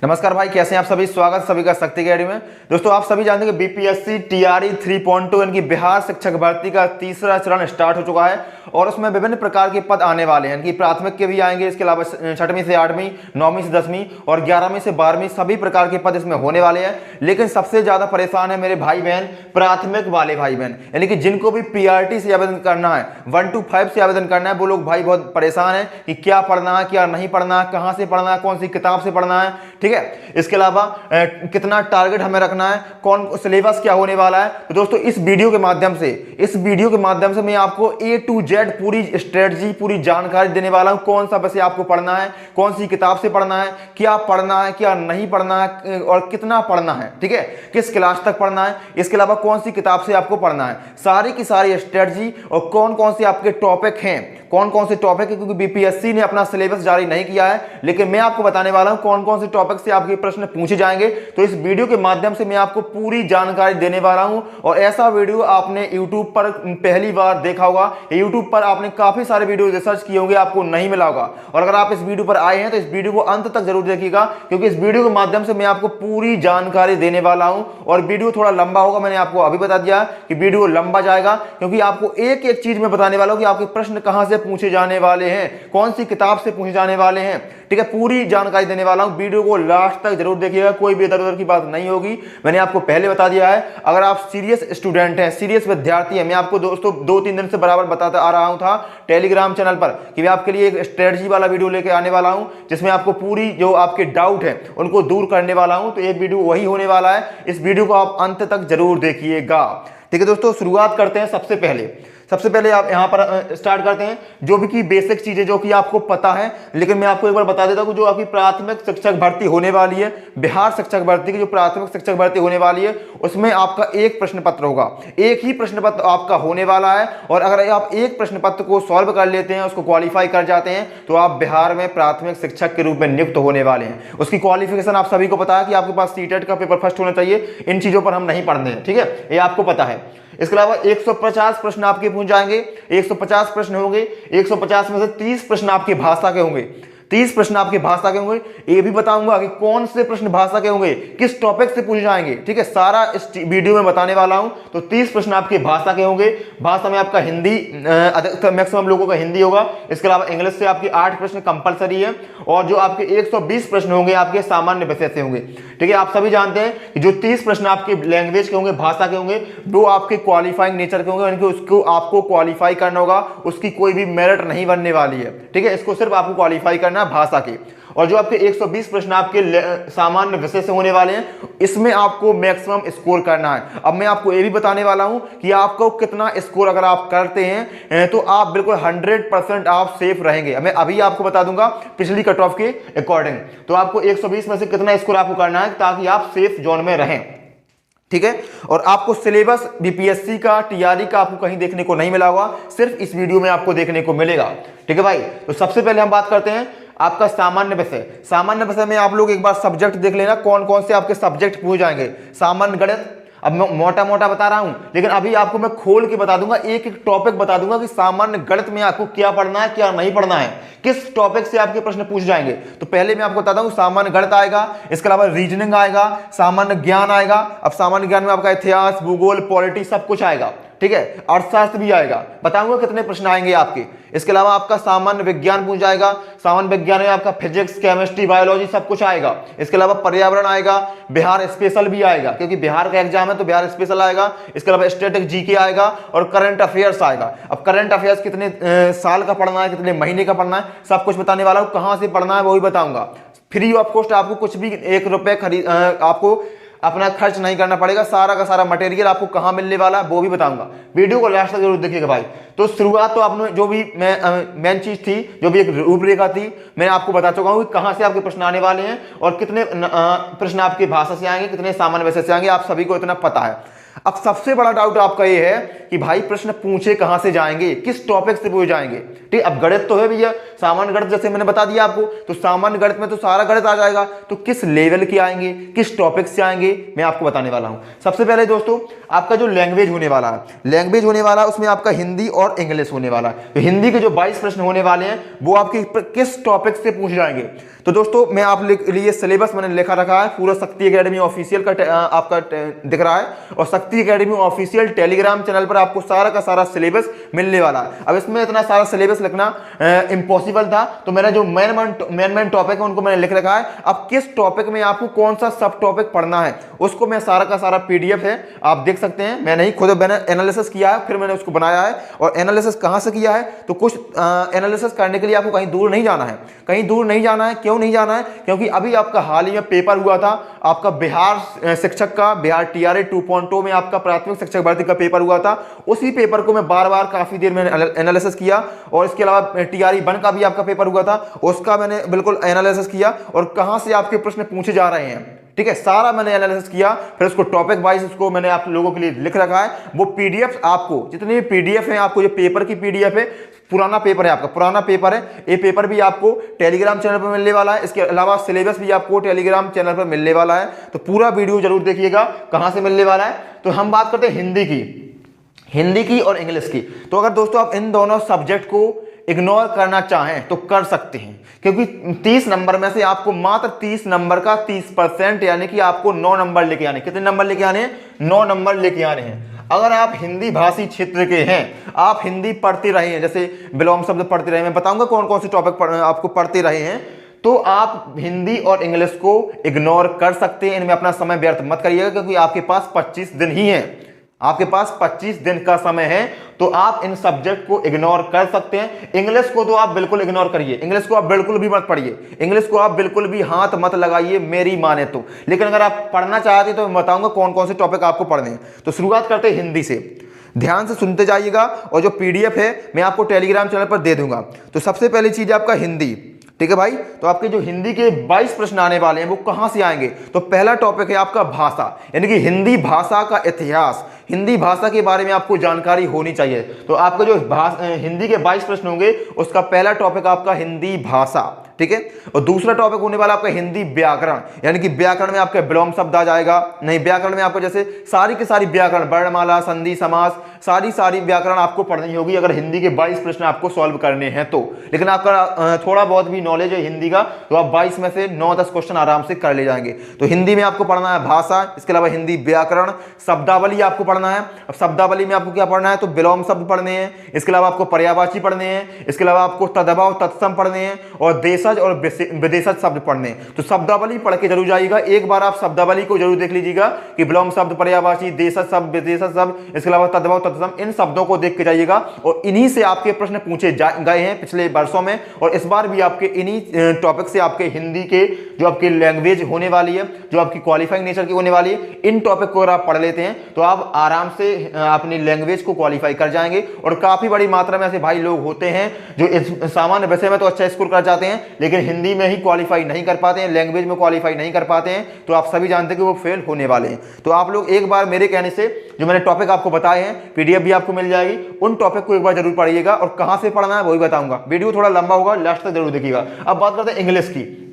नमस्कार भाई, कैसे हैं आप सभी। स्वागत सभी का शक्ति अकेडमी में। दोस्तों आप सभी जानते हैं कि बीपीएससी टीआरई 3.2 यानी कि बिहार शिक्षक भर्ती का तीसरा चरण स्टार्ट हो चुका है और उसमें विभिन्न प्रकार के पद आने वाले हैं कि प्राथमिक के भी आएंगे, इसके अलावा 6वीं से 8वीं, 9वीं से 10वीं और 11वीं से 12वीं सभी प्रकार के पद इसमें होने वाले हैं। लेकिन सबसे ज्यादा परेशान है मेरे भाई बहन, प्राथमिक वाले भाई बहन, यानी कि जिनको भी पीआरटी से आवेदन करना है, 1 to 5 से आवेदन करना है, वो लोग भाई बहुत परेशान है कि क्या पढ़ना है, क्या नहीं पढ़ना है, कहां से पढ़ना है, कौन सी किताब से पढ़ना है। ठीक है, इसके अलावा कितना टारगेट हमें रखना है, कौन सिलेबस क्या होने वाला है। तो दोस्तों इस वीडियो के माध्यम से मैं आपको A to Z पूरी स्ट्रेटजी, पूरी जानकारी देने वाला हूं। कौन सा विषय आपको पढ़ना है, कौन सी किताब से पढ़ना है, क्या पढ़ना है, क्या नहीं पढ़ना है और कितना पढ़ना है। ठीक है, किस क्लास तक पढ़ना है, इसके अलावा कौन सी किताब से आपको पढ़ना है, सारी की सारी स्ट्रेटजी और कौन कौन से आपके टॉपिक हैं, कौन कौन से टॉपिक है, क्योंकि बीपीएससी ने अपना सिलेबस जारी नहीं किया है, लेकिन मैं आपको बताने वाला हूं कौन कौन से टॉपिक से आपके प्रश्न पूछे जाएंगे। तो इस वीडियो के माध्यम से मैं आपको पूरी जानकारी देने वाला हूं और ऐसा वीडियो आपने YouTube पर पहली बार देखा होगा। YouTube पर आपने काफी सारे वीडियो रिसर्च किए होंगे, आपको नहीं मिला होगा। और अगर आप इस वीडियो पर आए हैं तो इस वीडियो को अंत तक जरूर देखिएगा, क्योंकि इस वीडियो के माध्यम से मैं आपको पूरी जानकारी देने वाला हूं। और वीडियो थोड़ा लंबा होगा, मैंने आपको अभी बता दिया कि वीडियो लंबा जाएगा, क्योंकि आपको एक एक चीज में बताने वाला हूं कि आपके प्रश्न कहां से पूछे जाने वाले हैं, कौन सी किताब से पूछे जाने वाले हैं। ठीक है, पूरी जानकारी देने वाला हूं। वीडियो को लास्ट तक जरूर देखिएगा, कोई भी इधर उधर की बात नहीं होगी। मैंने आपको पहले बता दिया है, अगर आप सीरियस स्टूडेंट हैं, सीरियस विद्यार्थी हैं, मैं आपको दोस्तों 2-3 दिन से बराबर बताता आ रहा हूं था टेलीग्राम चैनल पर कि मैं आपके लिए एक स्ट्रेटजी वाला वीडियो लेके आने वाला हूं, जिसमें आपको पूरी जो आपके डाउट है उनको दूर करने वाला हूं। तो एक वीडियो वही होने वाला है, इस वीडियो को आप अंत तक जरूर देखिएगा। ठीक है दोस्तों, शुरुआत करते हैं। सबसे पहले आप यहां पर स्टार्ट करते हैं जो भी की बेसिक चीजें जो कि आपको पता है, लेकिन मैं आपको एक बार बता देता हूं जो आपकी प्राथमिक शिक्षक भर्ती होने वाली है, बिहार शिक्षक भर्ती की जो प्राथमिक शिक्षक भर्ती होने वाली है, उसमें आपका एक प्रश्न पत्र होगा, एक ही प्रश्न पत्र आपका होने वाला है। और अगर आप एक प्रश्न पत्र को सॉल्व कर लेते हैं, उसको क्वालिफाई कर जाते हैं, तो आप बिहार में प्राथमिक शिक्षक के रूप में नियुक्त होने वाले हैं। उसकी क्वालिफिकेशन आप सभी को पता है कि आपके पास सीटेट का पेपर फर्स्ट होना चाहिए। इन चीजों पर हम नहीं पढ़ते हैं, ठीक है, ये आपको पता है। इसके अलावा 150 प्रश्न आपके पूछ जाएंगे, 150 प्रश्न होंगे, 150 में से 30 प्रश्न आपकी भाषा के होंगे, 30 प्रश्न आपकी भाषा के होंगे। ये भी बताऊंगा कि कौन से प्रश्न भाषा के होंगे, किस टॉपिक से पूछे जाएंगे। ठीक है, सारा इस वीडियो में बताने वाला हूं। तो 30 प्रश्न आपकी भाषा के होंगे, भाषा में आपका हिंदी, अधिकतर मैक्सिमम लोगों का हिंदी होगा। इसके अलावा इंग्लिश से आपकी 8 प्रश्न कंपलसरी है और जो आपके 120 प्रश्न होंगे आपके सामान्य विषय से होंगे। ठीक है, आप सभी जानते हैं कि जो 30 प्रश्न आपके लैंग्वेज के होंगे, भाषा के होंगे, वो आपके क्वालिफाइंग नेचर के होंगे, यानी कि उसको आपको क्वालिफाई करना होगा, उसकी कोई भी मेरिट नहीं बनने वाली है। ठीक है, इसको सिर्फ आपको क्वालिफाई करना है भाषा के। और जो आपके 120 प्रश्न आपके सामान्य विषय से होने वाले हैं, इसमें आपको मैक्सिमम स्कोर करना है। अब मैं आपको ये भी बताने वाला हूं कि आपको कितना स्कोर अगर आप करते हैं तो आप बिल्कुल 100% आप सेफ रहेंगे। मैं अभी आपको बता दूंगा पिछली कट ऑफ के अकॉर्डिंग। तो आपको 120 में से कितना स्कोर आपको करना है ताकि आप सेफ जोन में रहें। ठीक है, और आपको सिलेबस बीपीएससी का, टीआरई का आपको कहीं देखने को नहीं मिला होगा, सिर्फ इस वीडियो में आपको देखने को मिलेगा। ठीक है भाई, तो सबसे पहले हम बात करते हैं आपका सामान्य विषय में आप लोग एक बार सब्जेक्ट देख लेना, कौन कौन से आपके सब्जेक्ट पूछ जाएंगे। सामान्य गणित, अब मैं मोटा मोटा बता रहा हूं, लेकिन अभी आपको मैं खोल के बता दूंगा, एक एक टॉपिक बता दूंगा कि सामान्य गणित में आपको क्या पढ़ना है, क्या नहीं पढ़ना है, किस टॉपिक से आपके प्रश्न पूछ जाएंगे। तो पहले मैं आपको बताता हूं, सामान्य गणित आएगा, इसके अलावा रीजनिंग आएगा, सामान्य ज्ञान आएगा। अब सामान्य ज्ञान में आपका इतिहास, भूगोल, पॉलिटी सब कुछ आएगा। ठीक है, अर्थशास्त्र भी आएगा, बताऊंगा कितने प्रश्न आएंगे आपके। इसके अलावा आपका सामान्य विज्ञान पूछ जाएगा, सामान्य विज्ञान में आपका फिजिक्स, केमिस्ट्री, बायोलॉजी सब कुछ आएगा। इसके अलावा पर्यावरण आएगा, बिहार स्पेशल भी आएगा, क्योंकि बिहार का एग्जाम है तो बिहार स्पेशल आएगा। इसके अलावा स्टैटिक जीके आएगा और करंट अफेयर्स आएगा। अब करंट अफेयर्स कितने साल का पढ़ना है, कितने महीने का पढ़ना है, सब कुछ बताने वाला हूं। कहां से पढ़ना है वो भी बताऊंगा। फ्री ऑफ कॉस्ट, आपको कुछ भी 1 रुपए आपको अपना खर्च नहीं करना पड़ेगा। सारा का सारा मटेरियल आपको कहां मिलने वाला है वो भी बताऊंगा। वीडियो को लास्ट तक जरूर देखिएगा भाई। तो शुरुआत तो आपने जो भी मेन चीज थी, जो भी एक रूपरेखा थी, मैं आपको बता चुका हूं कि कहां से आपके प्रश्न आने वाले हैं और कितने प्रश्न आपकी भाषा से आएंगे, कितने सामान्य विषय से आएंगे, आप सभी को इतना पता है। अब सबसे बड़ा डाउट आपका ये है कि भाई प्रश्न पूछे कहां से जाएंगे, किस टॉपिक से पूछे जाएंगे। ठीक, अब गणित तो है भैया, सामान्य गणित जैसे मैंने बता दिया आपको, तो सामान्य गणित में तो सारा गणित आ जाएगा। तो किस लेवल के आएंगे, किस टॉपिक से आएंगे, मैं आपको बताने वाला हूं। सबसे पहले दोस्तों आपका जो लैंग्वेज होने वाला है, उसमें आपका हिंदी और इंग्लिश होने वाला है। तो हिंदी के जो 22 प्रश्न होने वाले हैं वो आपके किस टॉपिक से पूछे जाएंगे। तो दोस्तों मैं आप लिए सिलेबस मैंने लिखा रखा है, पूरा शक्ति एकेडमी ऑफिशियल का आपका दिख रहा है, और शक्ति एकेडमी ऑफिशियल टेलीग्राम चैनल पर आपको सारा का सारा सिलेबस मिलने वाला है। अब इसमें इतना सारा सिलेबस लिखना इम्पॉसिबल था, तो मेरा जो मेन टॉपिक है उनको मैंने लिख रखा है। अब किस टॉपिक में आपको कौन सा सब टॉपिक पढ़ना है उसको मैं सारा का सारा पीडीएफ है, आप देख सकते हैं। मैंने ही खुद मैंने एनालिसिस किया है, फिर मैंने उसको बनाया है। और एनालिसिस कहां से किया है, तो कुछ एनालिसिस करने के लिए आपको कहीं दूर नहीं जाना है, कहीं दूर नहीं जाना है। क्यों नहीं जाना है, क्योंकि अभी आपका हाल ही में पेपर हुआ था आपका बिहार शिक्षक का, बिहार टीआरई 2.0 में आपका प्राथमिक शिक्षक भर्ती का पेपर हुआ था। उसी पेपर को मैं बार बार काफी देर मैंने एनालिसिस किया, और इसके अलावा टीआरई 1 का भी आपका पेपर हुआ था, उसका मैंने बिल्कुल एनालिसिस किया, और कहां से आपके प्रश्न पूछे जा रहे हैं, ठीक है, सारा मैंने एनालिसिस किया। फिर उसको टॉपिक वाइज उसको मैंने आप लोगों के लिए लिख रखा है। वो पीडीएफ आपको जितने भी पीडीएफ है, आपको जो पेपर की पीडीएफ है, पुराना पेपर है आपका, पुराना पेपर है, ये पेपर भी आपको टेलीग्राम चैनल पर मिलने वाला है। इसके अलावा सिलेबस भी आपको टेलीग्राम चैनल पर मिलने वाला है, तो पूरा वीडियो जरूर देखिएगा कहां से मिलने वाला है। तो हम बात करते हैं हिंदी की और इंग्लिश की। तो अगर दोस्तों आप इन दोनों सब्जेक्ट को इग्नोर करना चाहें तो कर सकते हैं, क्योंकि 30 नंबर में से आपको मात्र 30 नंबर का 30%, यानी कि आपको 9 नंबर लेके आने। कितने नंबर लेके आने हैं, 9 नंबर लेके आने हैं। अगर आप हिंदी भाषी क्षेत्र के हैं, आप हिंदी पढ़ते रहे हैं, जैसे विलोम शब्द पढ़ते रहे, मैं बताऊंगा कौन कौन से टॉपिक आपको पढ़ते रहे हैं, तो आप हिंदी और इंग्लिश को इग्नोर कर सकते हैं। इनमें अपना समय व्यर्थ मत करिएगा, क्योंकि आपके पास 25 दिन ही है, आपके पास 25 दिन का समय है, तो आप इन सब्जेक्ट को इग्नोर कर सकते हैं। इंग्लिश को तो आप बिल्कुल इग्नोर करिए, इंग्लिश को आप बिल्कुल भी मत पढ़िए, इंग्लिश को आप बिल्कुल भी हाथ मत लगाइए मेरी माने तो। लेकिन अगर आप पढ़ना चाहते हैं तो मैं बताऊंगा कौन कौन से टॉपिक आपको पढ़ने हैं। तो शुरुआत करते हैं हिंदी से, ध्यान से सुनते जाइएगा, और जो पीडीएफ है मैं आपको टेलीग्राम चैनल पर दे दूंगा। तो सबसे पहली चीज है आपका हिंदी, ठीक है भाई। तो आपके जो हिंदी के 22 प्रश्न आने वाले हैं वो कहां से आएंगे, तो पहला टॉपिक है आपका भाषा, यानी कि हिंदी भाषा का इतिहास। हिंदी भाषा के बारे में आपको जानकारी होनी चाहिए। तो आपका जो हिंदी के 22 प्रश्न होंगे उसका पहला टॉपिक आपका हिंदी भाषा, ठीक है। और दूसरा टॉपिक होने वाला आपका हिंदी व्याकरण, यानी कि व्याकरण में आपका विलोम शब्द आ जाएगा। नहीं, व्याकरण में आपको जैसे सारी की सारी व्याकरण, वर्णमाला, संधि, समास, सारी व्याकरण आपको पढ़नी होगी अगर हिंदी के 22 प्रश्न आपको सॉल्व करने हैं तो। लेकिन आपका थोड़ा बहुत भी नॉलेज है हिंदी का, तो आप 22 में से 9-10 क्वेश्चन आराम से कर ले जाएंगे। तो हिंदी में आपको पढ़ना है भाषा, इसके अलावा हिंदी व्याकरण, शब्दावली आपको पढ़ना है। अब शब्दावली में आपको क्या पढ़ना है, तो विलोम शब्द पढ़ने हैं, इसके अलावा आपको पर्यायवाची पढ़ने हैं, इसके अलावा आपको तद्भव तत्सम पढ़ने हैं, और देशज और विदेशज शब्द पढ़ने हैं। तो शब्दावली पढ़ के जरूर जाइएगा, एक बार आप शब्दावली को जरूर देख लीजिएगा कि विलोम शब्द, पर्यायवाची, देशज शब्द, विदेशज शब्द, इसके अलावा तद्भव तत्सम, इन शब्दों को देख के जाइएगा। और इन्हीं से आपके प्रश्न पूछे गए हैं पिछले वर्षों में, और इस बार भी आपके इन्हीं टॉपिक से आपके हिंदी के जो आपकी लैंग्वेज होने वाली है, जो आपकी क्वालिफाइंग नेचर की होने वाली है, इन टॉपिक को अगर आप पढ़ लेते हैं तो आप आराम से अपनी लैंग्वेज को क्वालिफाई कर जाएंगे। और काफी बड़ी मात्रा में ऐसे भाई लोग होते हैं जो इस सामान्य विषय में तो अच्छा स्कोर कर जाते हैं, लेकिन हिंदी में ही क्वालिफाई नहीं कर पाते हैं, लैंग्वेज में क्वालिफाई नहीं कर पाते हैं, तो आप सभी जानते हैं कि वो फेल होने वाले हैं। तो आप लोग एक बार मेरे कहने से जो मैंने टॉपिक आपको बताए हैं, पीडीएफ भी आपको मिल जाएगी, उन टॉपिक को एक बार जरूर पढ़िएगा। और कहां से पढ़ना है वो भी बताऊंगा, वीडियो थोड़ा लंबा होगा, लास्ट तक जरूर देखिएगा। अब बात करते हैं इंग्लिश की।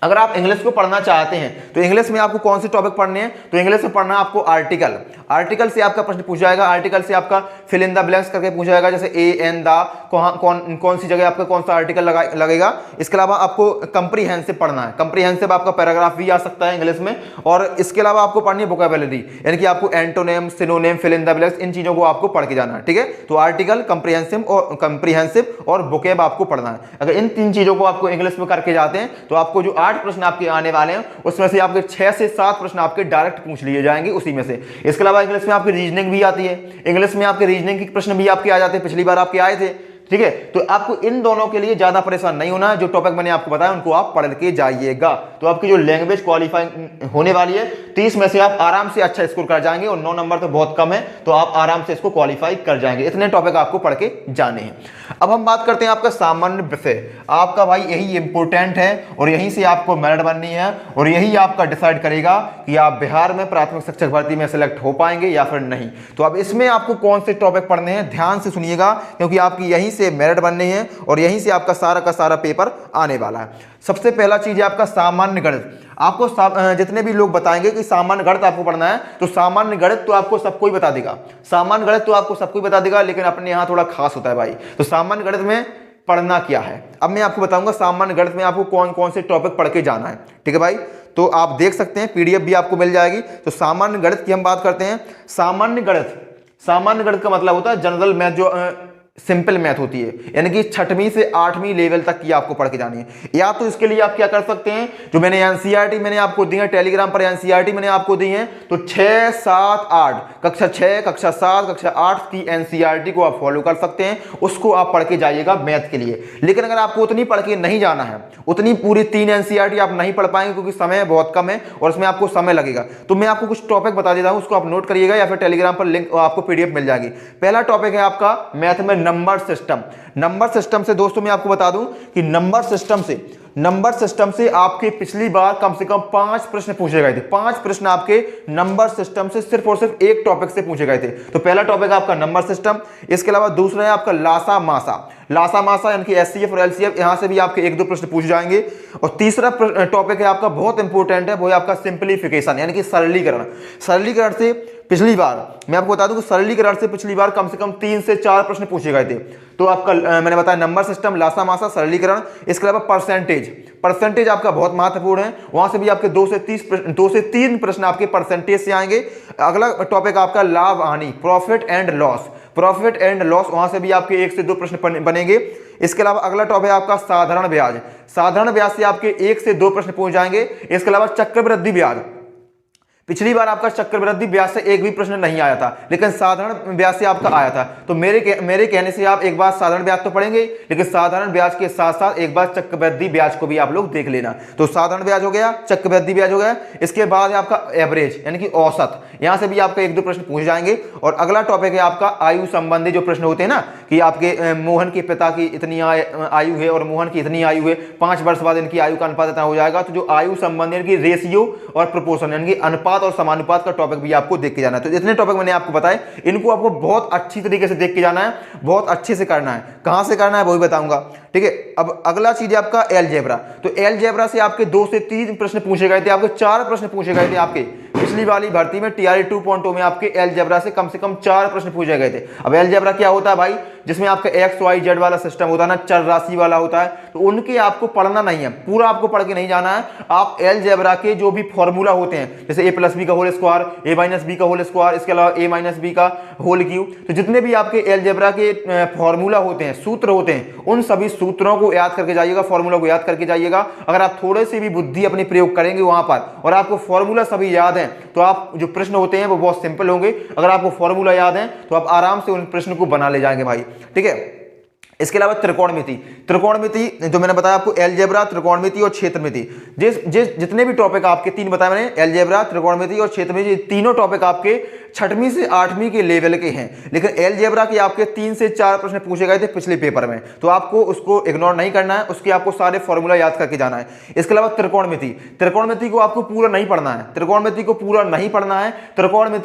अगर आप इंग्लिश को पढ़ना चाहते हैं तो इंग्लिश में आपको कौन से टॉपिक पढ़ने हैं, तो इंग्लिश में पढ़ना है आपको आर्टिकल। आर्टिकल से आपका प्रश्न पूछा जाएगा, आर्टिकल से आपका फिल इन द ब्लैंक्स करके पूछा जाएगा, जैसे ए एन द, कौन सी जगह आपका कौन सा आर्टिकल लगेगा। इसके अलावा आपको कंप्रीहेंसिव पढ़ना है, कंप्रीहेंसिव आपका पैराग्राफ भी आ सकता है इंग्लिश में। और इसके अलावा आपको पढ़नी है वोकैबुलरी, यानी कि आपको antonym, synonym, fill in the blanks, इन चीजों को आपको पढ़ के जाना है, ठीक है। तो आर्टिकल, कंप्रीहेंसिव और वोकैब आपको पढ़ना है। अगर इन 3 चीजों को आपको इंग्लिश में करके जाते हैं तो आपको जो 8 प्रश्न आपके आने वाले हैं उसमें से आपके 6 से 7 प्रश्न आपके डायरेक्ट पूछ लिए जाएंगे उसी में से। इसके अलावा इंग्लिश में आपकी रीजनिंग भी आती है, इंग्लिश में आपके रीजनिंग के प्रश्न भी आपके आ जाते हैं, पिछली बार आपके आए थे, ठीक है। तो आपको इन दोनों के लिए ज्यादा परेशान नहीं होना है, जो टॉपिक मैंने आपको बताया उनको आप पढ़ के जाइएगा। तो आपकी जो लैंग्वेज क्वालिफाइंग होने वाली है 30 में से आप आराम से अच्छा स्कोर कर जाएंगे, और 9 नंबर तो बहुत कम है, तो आप आराम से इसको क्वालिफाई कर जाएंगे। इतने टॉपिक आपको पढ़ के जाने हैं। अब हम बात करते हैं आपका सामान्य विषय। आपका भाई यही इंपोर्टेंट है, और यहीं से आपको मेरिट बननी है, और यही आपका डिसाइड करेगा कि आप बिहार में प्राथमिक शिक्षक भर्ती में सिलेक्ट हो पाएंगे या फिर नहीं। तो अब इसमें आपको कौन से टॉपिक पढ़ने हैं, ध्यान से सुनिएगा, क्योंकि आपकी यहीं से मेरिट बनने हैं, और यहीं से आपका सारा का सारा पेपर आने वाला है। सबसे पहला चीज है आपका सामान्य गणित। आपको जितने भी लोग बताएंगे कि सामान्य गणित आपको पढ़ना है, तो सामान्य गणित तो आपको सबको ही बता देगा, सामान्य गणित तो आपको सबको ही बता देगा, लेकिन अपने यहाँ थोड़ा खास होता है भाई। तो सामान्य गणित में पढ़ना क्या है। अब मैं आपको बताऊंगा सामान्य गणित में आपको कौन कौन से टॉपिक पढ़ के जाना है, ठीक है भाई। तो आप देख सकते हैं, पीडीएफ भी आपको मिल जाएगी। तो सामान्य गणित की हम बात करते हैं। सामान्य गणित का मतलब होता है जनरल मैथ, जो सिंपल मैथ होती है, यानी कि 6वीं से 8वीं लेवल तक की आपको पढ़ के जानी है। या तो इसके लिए आप क्या कर सकते हैं, जो मैंने एनसीईआरटी मैंने आपको दी है, टेलीग्राम पर एनसीईआरटी मैंने आपको दी है, तो 6, 7, 8 कक्षा 6, कक्षा 7, कक्षा 8 की एनसीईआरटी को आप फॉलो कर सकते हैं, उसको आप पढ़ के जाइएगा मैथ के लिए। लेकिन अगर आपको उतनी पढ़ के नहीं जाना है, उतनी पूरी 3 एनसीईआरटी आप नहीं पढ़ पाएंगे क्योंकि समय बहुत कम है और उसमें आपको समय लगेगा। तो मैं आपको कुछ टॉपिक बता देता हूं, उसको आप नोट करिएगा या फिर टेलीग्राम पर लिंक आपको पीडीएफ मिल जाएगी। पहला टॉपिक है आपका मैथ में नंबर सिस्टम। नंबर सिस्टम से दोस्तों मैं आपको बता दूं कि नंबर सिस्टम से आपके पिछली बार कम से कम 5 प्रश्न पूछे गए थे। 5 प्रश्न आपके नंबर सिस्टम से सिर्फ और सिर्फ एक टॉपिक से पूछे गए थे। तो पहला टॉपिक आपका नंबर सिस्टम। इसके अलावा दूसरा है आपका लासा मासा यानी कि एचसीएफ और एलसीएफ, यहां से भी आपके 1-2 प्रश्न पूछ जाएंगे। और तीसरा टॉपिक है आपका बहुत इंपॉर्टेंट है, वो है आपका सिंप्लीफिकेशन यानी कि सरलीकरण से पिछली बार मैं आपको बता दूं कि सरलीकरण से पिछली बार कम से कम 3 से 4 प्रश्न पूछे गए थे। तो आपका मैंने बताया नंबर सिस्टम, लासा मासा, सरलीकरण। इसके अलावा परसेंटेज आपका बहुत महत्वपूर्ण है, वहां से भी आपके 2 से 3 प्रश्न आपके परसेंटेज से आएंगे। अगला टॉपिक आपका लाभ हानि, प्रॉफिट एंड लॉस, वहां से भी आपके 1 से 2 प्रश्न बनेंगे। इसके अलावा अगला टॉपिक आपका साधारण ब्याज से आपके 1 से 2 प्रश्न पूछ जाएंगे। इसके अलावा चक्रवृद्धि ब्याज, पिछली बार आपका चक्रवृद्धि ब्याज से एक भी प्रश्न नहीं आया था, लेकिन साधारण ब्याज से आपका आया था। तो मेरे कहने से आप एक बार साधारण ब्याज तो पढ़ेंगे, लेकिन साधारण ब्याज के साथ साथ एक बार चक्रवृद्धि ब्याज को भी आप लोग देख लेना। तो साधारण ब्याज हो गया, चक्रवृद्धि ब्याज हो गया। इसके बाद है आपका एवरेज यानी कि औसत, यहां से भी आपका 1-2 प्रश्न पूछ जाएंगे। और अगला टॉपिक है आपका आयु संबंधी जो प्रश्न होते हैं ना, कि आपके मोहन के पिता की इतनी आयु है और मोहन की इतनी आयु है, 5 वर्ष बाद इनकी आयु का अनुपात इतना हो जाएगा। तो जो आयु संबंधी रेशियो और प्रोपोर्शन यानी कि अनुपात और समानुपात का टॉपिक भी आपको देख के जाना है। तो जितने टॉपिक मैंने आपको बताए, इनको आपको बहुत अच्छी तरीके से देख के जाना है, बहुत अच्छे से करना है। कहां से करना है वो भी बताऊंगा, ठीक है। अब अगला चीज है आपका एलजेब्रा। तो एलजेब्रा से आपके 2 से 3 प्रश्न पूछे गए थे, आपके 4 प्रश्न पूछे गए थे। आपके पिछली वाली भर्ती में टीआरई 2.0 में आपके एलजेब्रा से कम 4 प्रश्न पूछे गए थे। अब एलजेब्रा क्या होता है भाई, जिसमें आपका एक्स वाई जेड वाला सिस्टम होता है ना, चर राशि वाला होता है, तो उनके आपको पढ़ना नहीं है, पूरा आपको पढ़ के नहीं जाना है। आप एलजेब्रा के जो भी फॉर्मूला होते हैं, जैसे ए प्लस बी का होल स्क्वायर, ए माइनस बी का होल स्क्वायर, इसके अलावा ए माइनस बी का होल क्यूब, तो जितने भी आपके एलजेब्रा के फॉर्मूला होते हैं, सूत्र होते हैं, उन सभी सूत्रों को याद करके जाइएगा, फॉर्मूला को याद करके जाइएगा। अगर आप थोड़े से भी बुद्धि अपनी प्रयोग करेंगे वहां पर और आपको फॉर्मूला सभी याद है, तो आप जो प्रश्न होते हैं वो बहुत सिंपल होंगे। अगर आपको फॉर्मूला याद है तो आप आराम से उन प्रश्न को बना ले जाएंगे भाई, ठीक है। इसके अलावा त्रिकोणमिति जो मैंने बताया आपको, एलजेब्रा, त्रिकोणमिति और क्षेत्रमिति, जितने भी टॉपिक आपके 3 बताए मैंने, एलजेब्रा, त्रिकोणमिति और क्षेत्रमिति, तीनों टॉपिक आपके 6वीं से 8वीं के लेवल के हैं। लेकिन एलजेब्रा के आपके 3 से 4 प्रश्न पूछे गए थे पिछले पेपर में, तो आपको उसको इग्नोर नहीं करना है, उसके आपको सारे फॉर्मूला याद करके जाना है। इसके अलावा त्रिकोणमिति को आपको पूरा नहीं पढ़ना है, त्रिकोणमिति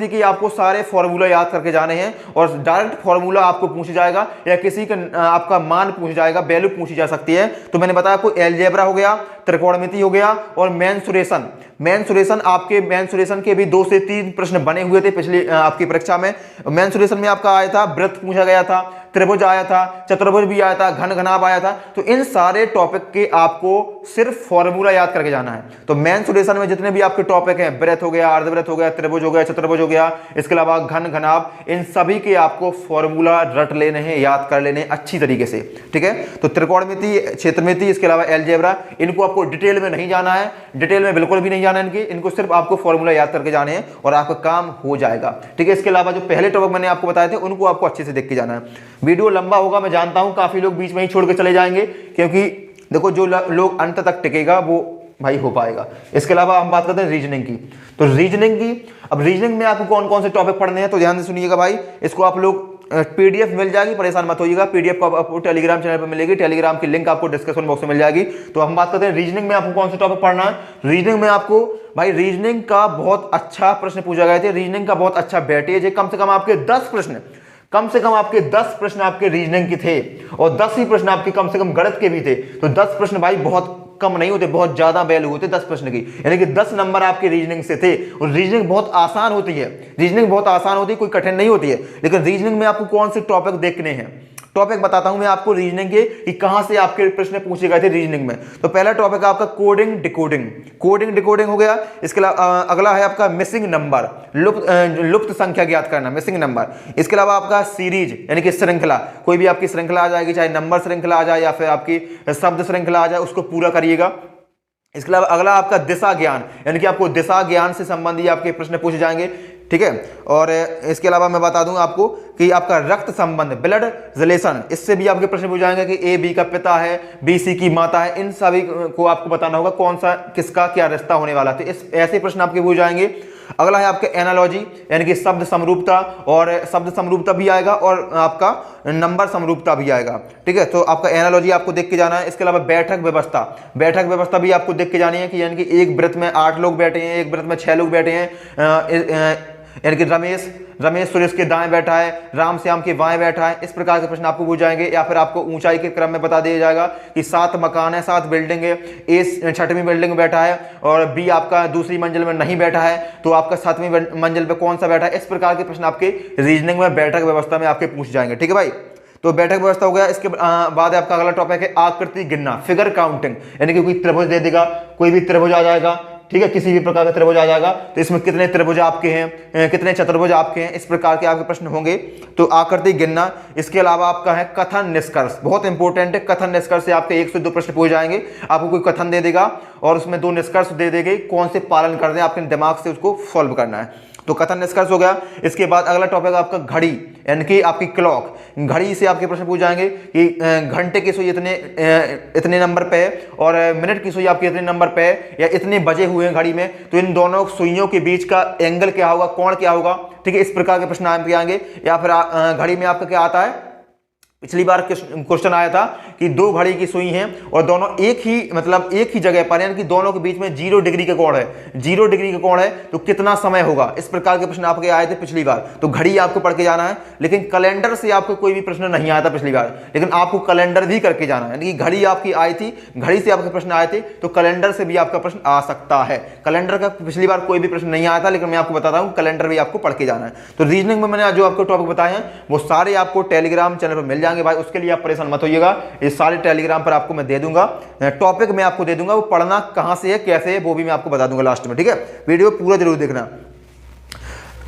की आपको सारे फॉर्मूला याद करके जाने हैं और डायरेक्ट फॉर्मूला आपको पूछा जाएगा या किसी का आपका मान पूछ जाएगा, वैल्यू पूछी जा सकती है। तो मैंने बताया आपको एलजेब्रा हो गया, त्रिकोणमिति हो गया और मेंसुरेशन आपके मेंसुरेशन के भी 2 से 3 प्रश्न बने हुए थे पिछली आपकी परीक्षा में। मेंसुरेशन में आपका आया था, वृत्त पूछा गया था, त्रिभुज आया था, चतुर्भुज भी आया था, घन घनाभ आया था। तो इन सारे टॉपिक के आपको सिर्फ फॉर्मूला याद करके जाना है। तो मेंसुरेशन में जितने भी आपके टॉपिक हैं, वृत्त हो गया, अर्धवृत्त हो गया, त्रिभुज हो गया, चतुर्भुज हो गया, इसके अलावा घन घनाभ, इन सभी के आपको फॉर्मूला रट लेने हैं, याद कर लेने अच्छी तरीके से, ठीक है। तो त्रिकोणमिति, क्षेत्रमिति, इसके अलावा एलजेब्रा, इनको आपको डिटेल में नहीं जाना है, डिटेल में बिल्कुल भी नहीं जाना है इनको सिर्फ आपको फॉर्मूला याद करके जाने हैं और आपका काम हो जाएगा, ठीक है। इसके अलावा जो पहले टॉपिक मैंने आपको बताए थे उनको आपको अच्छे से देख के जाना है। वीडियो लंबा होगा, मैं जानता हूं, काफी लोग बीच में ही छोड़ के चले जाएंगे, क्योंकि देखो जो लोग अंत तक टिकेगा वो भाई हो पाएगा। इसके अलावा हम बात करते हैं रीजनिंग की। तो अब रीजनिंग में आपको कौन कौन से टॉपिक पढ़ने हैं, तो ध्यान से सुनिएगा भाई। इसको आप लोग पीडीएफ मिल जाएगी, परेशान मत होइएगा, पीडीएफ को आपको टेलीग्राम चैनल पर मिलेगी, टेलीग्राम की लिंक आपको डिस्क्रिप्शन बॉक्स में मिल जाएगी। तो हम बात करते हैं रीजनिंग में आपको कौन से टॉपिक पढ़ना है। रीजनिंग में आपको भाई रीजनिंग का बहुत अच्छा प्रश्न पूछा गए थे, रीजनिंग का बहुत अच्छा वेटेज है, कम से कम आपके 10 प्रश्न आपके रीजनिंग के थे और 10 ही प्रश्न आपके कम से कम गणित के भी थे। तो 10 प्रश्न भाई बहुत कम नहीं होते, बहुत ज्यादा वैल्यू होते 10 प्रश्न की, यानी कि 10 नंबर आपके रीजनिंग से थे। और रीजनिंग बहुत आसान होती है, कोई कठिन नहीं होती है। लेकिन रीजनिंग में आपको कौन से टॉपिक देखने हैं, टॉपिक बताता हूं मैं आपको रीजनिंग के कि कहां से आपके प्रश्न पूछे गए थे रीजनिंग में। तो पहला टॉपिक है आपका कोडिंग डिकोडिंग। कोडिंग डिकोडिंग हो गया। इसके अलावा अगला है आपका मिसिंग नंबर, लुप्त संख्या ज्ञात करना, मिसिंग नंबर। इसके अलावा आपका सीरीज यानी कि श्रृंखला, कोई भी आपकी श्रृंखला आ जाएगी, चाहे नंबर श्रृंखला आ जाए या फिर आपकी शब्द श्रृंखला आ जाए, उसको पूरा करिएगा। इसके अलावा अगला आपका दिशा ज्ञान, यानी कि आपको दिशा ज्ञान से संबंधित आपके प्रश्न पूछे जाएंगे, ठीक है। और इसके अलावा मैं बता दूं आपको कि आपका रक्त संबंध, ब्लड रिलेशन, इससे भी आपके प्रश्न पूछ जाएंगे कि ए बी का पिता है, बी सी की माता है, इन सभी को आपको बताना होगा कौन सा किसका क्या रिश्ता होने वाला है। तो इस ऐसे प्रश्न आपके पूछ जाएंगे। अगला है आपके एनालॉजी यानी कि शब्द समरूपता, और शब्द समरूपता भी आएगा और आपका नंबर समरूपता भी आएगा, ठीक है। तो आपका एनालॉजी आपको देख के जाना है। इसके अलावा बैठक व्यवस्था, बैठक व्यवस्था भी आपको देख के जानी है कि यानी कि एक वृत्त में 8 लोग बैठे हैं, एक वृत्त में 6 लोग बैठे हैं, यानी कि रमेश सुरेश के दाएं बैठा है, राम श्याम के बाएं बैठा है। इस प्रकार के प्रश्न आपको पूछ जाएंगे। या फिर आपको ऊंचाई के क्रम में बता दिया जाएगा कि 7 मकान है, 7 बिल्डिंग है, ए 6वीं बिल्डिंग में बैठा है और बी आपका दूसरी मंजिल में नहीं बैठा है, तो आपका 7वीं मंजिल पे कौन सा बैठा है। इस प्रकार के प्रश्न आपके रीजनिंग में बैठक व्यवस्था में आपके पूछ जाएंगे, ठीक है भाई। तो बैठक व्यवस्था हो गया। इसके बाद आपका अगला टॉपिक है आकृति गिनना, फिगर काउंटिंग, यानी कि कोई त्रिभुज दे देगा, कोई भी त्रिभुज आ जाएगा, ठीक है, किसी भी प्रकार का त्रिभुज आ जाएगा, तो इसमें कितने त्रिभुज आपके हैं, कितने चतुर्भुज आपके हैं, इस प्रकार के आपके प्रश्न होंगे। तो आकृति गिनना। इसके अलावा आपका है कथन निष्कर्ष, बहुत इंपॉर्टेंट है। कथन निष्कर्ष से आपके 1 से 2 प्रश्न पूछ जाएंगे। आपको कोई कथन दे देगा और उसमें 2 निष्कर्ष दे देंगे, कौन से पालन कर दें, आपके दिमाग से उसको सॉल्व करना है। तो कथन निष्कर्ष हो गया। इसके बाद अगला टॉपिक आपका घड़ी यानी कि आपकी क्लॉक, घड़ी से आपके प्रश्न पूछ जाएंगे कि घंटे की सुई इतने नंबर पे है और मिनट की सुई आपकी इतने नंबर पे है, या इतने बजे हुए हैं घड़ी में, तो इन दोनों सुइयों के बीच का एंगल क्या होगा, कोण क्या होगा, ठीक है। इस प्रकार के प्रश्न आपके आएंगे। या फिर घड़ी में आपका क्या आता है, पिछली बार क्वेश्चन आया था कि 2 घड़ी की सुई हैं और दोनों एक ही जगह पर, यानी कि दोनों के बीच में 0 डिग्री का कोण है, 0 डिग्री का कोण है, तो कितना समय होगा। इस प्रकार के प्रश्न आपके आए थे पिछली बार। तो घड़ी आपको पढ़ के जाना है, लेकिन कैलेंडर से आपको कोई भी प्रश्न नहीं आया था पिछली बार, लेकिन आपको कैलेंडर भी करके जाना है। यानी कि घड़ी आपकी आई थी, घड़ी से आपके प्रश्न आए थे, तो कैलेंडर से भी आपका प्रश्न आ सकता है। कैलेंडर का पिछली बार कोई भी प्रश्न नहीं आया था, लेकिन मैं आपको बताता हूं कैलेंडर भी आपको पढ़ के जाना है। तो रीजनिंग में मैंने जो आपको टॉपिक बताए हैं वो सारे आपको टेलीग्राम चैनल पर मिल जाएंगे भाई, उसके लिए आप परेशान मत होइएगा। ये सारे टेलीग्राम पर आपको मैं दे दूंगा, टॉपिक मैं आपको दे दूंगा, वो पढ़ना कहां से है कैसे है वो भी मैं आपको बता दूंगा लास्ट में, ठीक है। वीडियो पूरा जरूर देखना,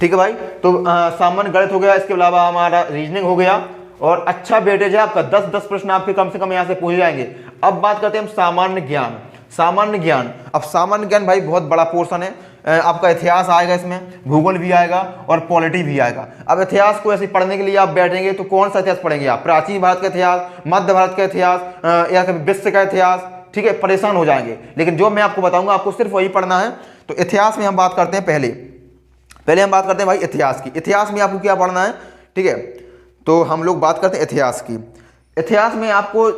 ठीक है भाई। तो सामान्य गणित हो गया, इसके अलावा हमारा रीजनिंग हो गया और अच्छा वेटेज है आपका, 10-10 प्रश्न आपके कम से कम यहां से पूछे जाएंगे। अब बात करते हैं हम सामान्य ज्ञान। सामान्य ज्ञान, अब सामान्य ज्ञान भाई बहुत बड़ा पोर्शन है। आपका इतिहास आएगा, इसमें भूगोल भी आएगा और पॉलिटी भी आएगा। अब इतिहास को ऐसे पढ़ने के लिए आप बैठेंगे तो कौन सा इतिहास पढ़ेंगे आप, प्राचीन भारत का इतिहास, मध्य भारत का इतिहास या फिर विश्व का इतिहास, ठीक है, परेशान हो जाएंगे। लेकिन जो मैं आपको बताऊंगा आपको सिर्फ वही पढ़ना है। तो इतिहास में हम बात करते हैं, पहले हम बात करते हैं भाई इतिहास की। इतिहास में आपको क्या पढ़ना है, ठीक है। तो हम लोग बात करते हैं इतिहास की। इतिहास में आपको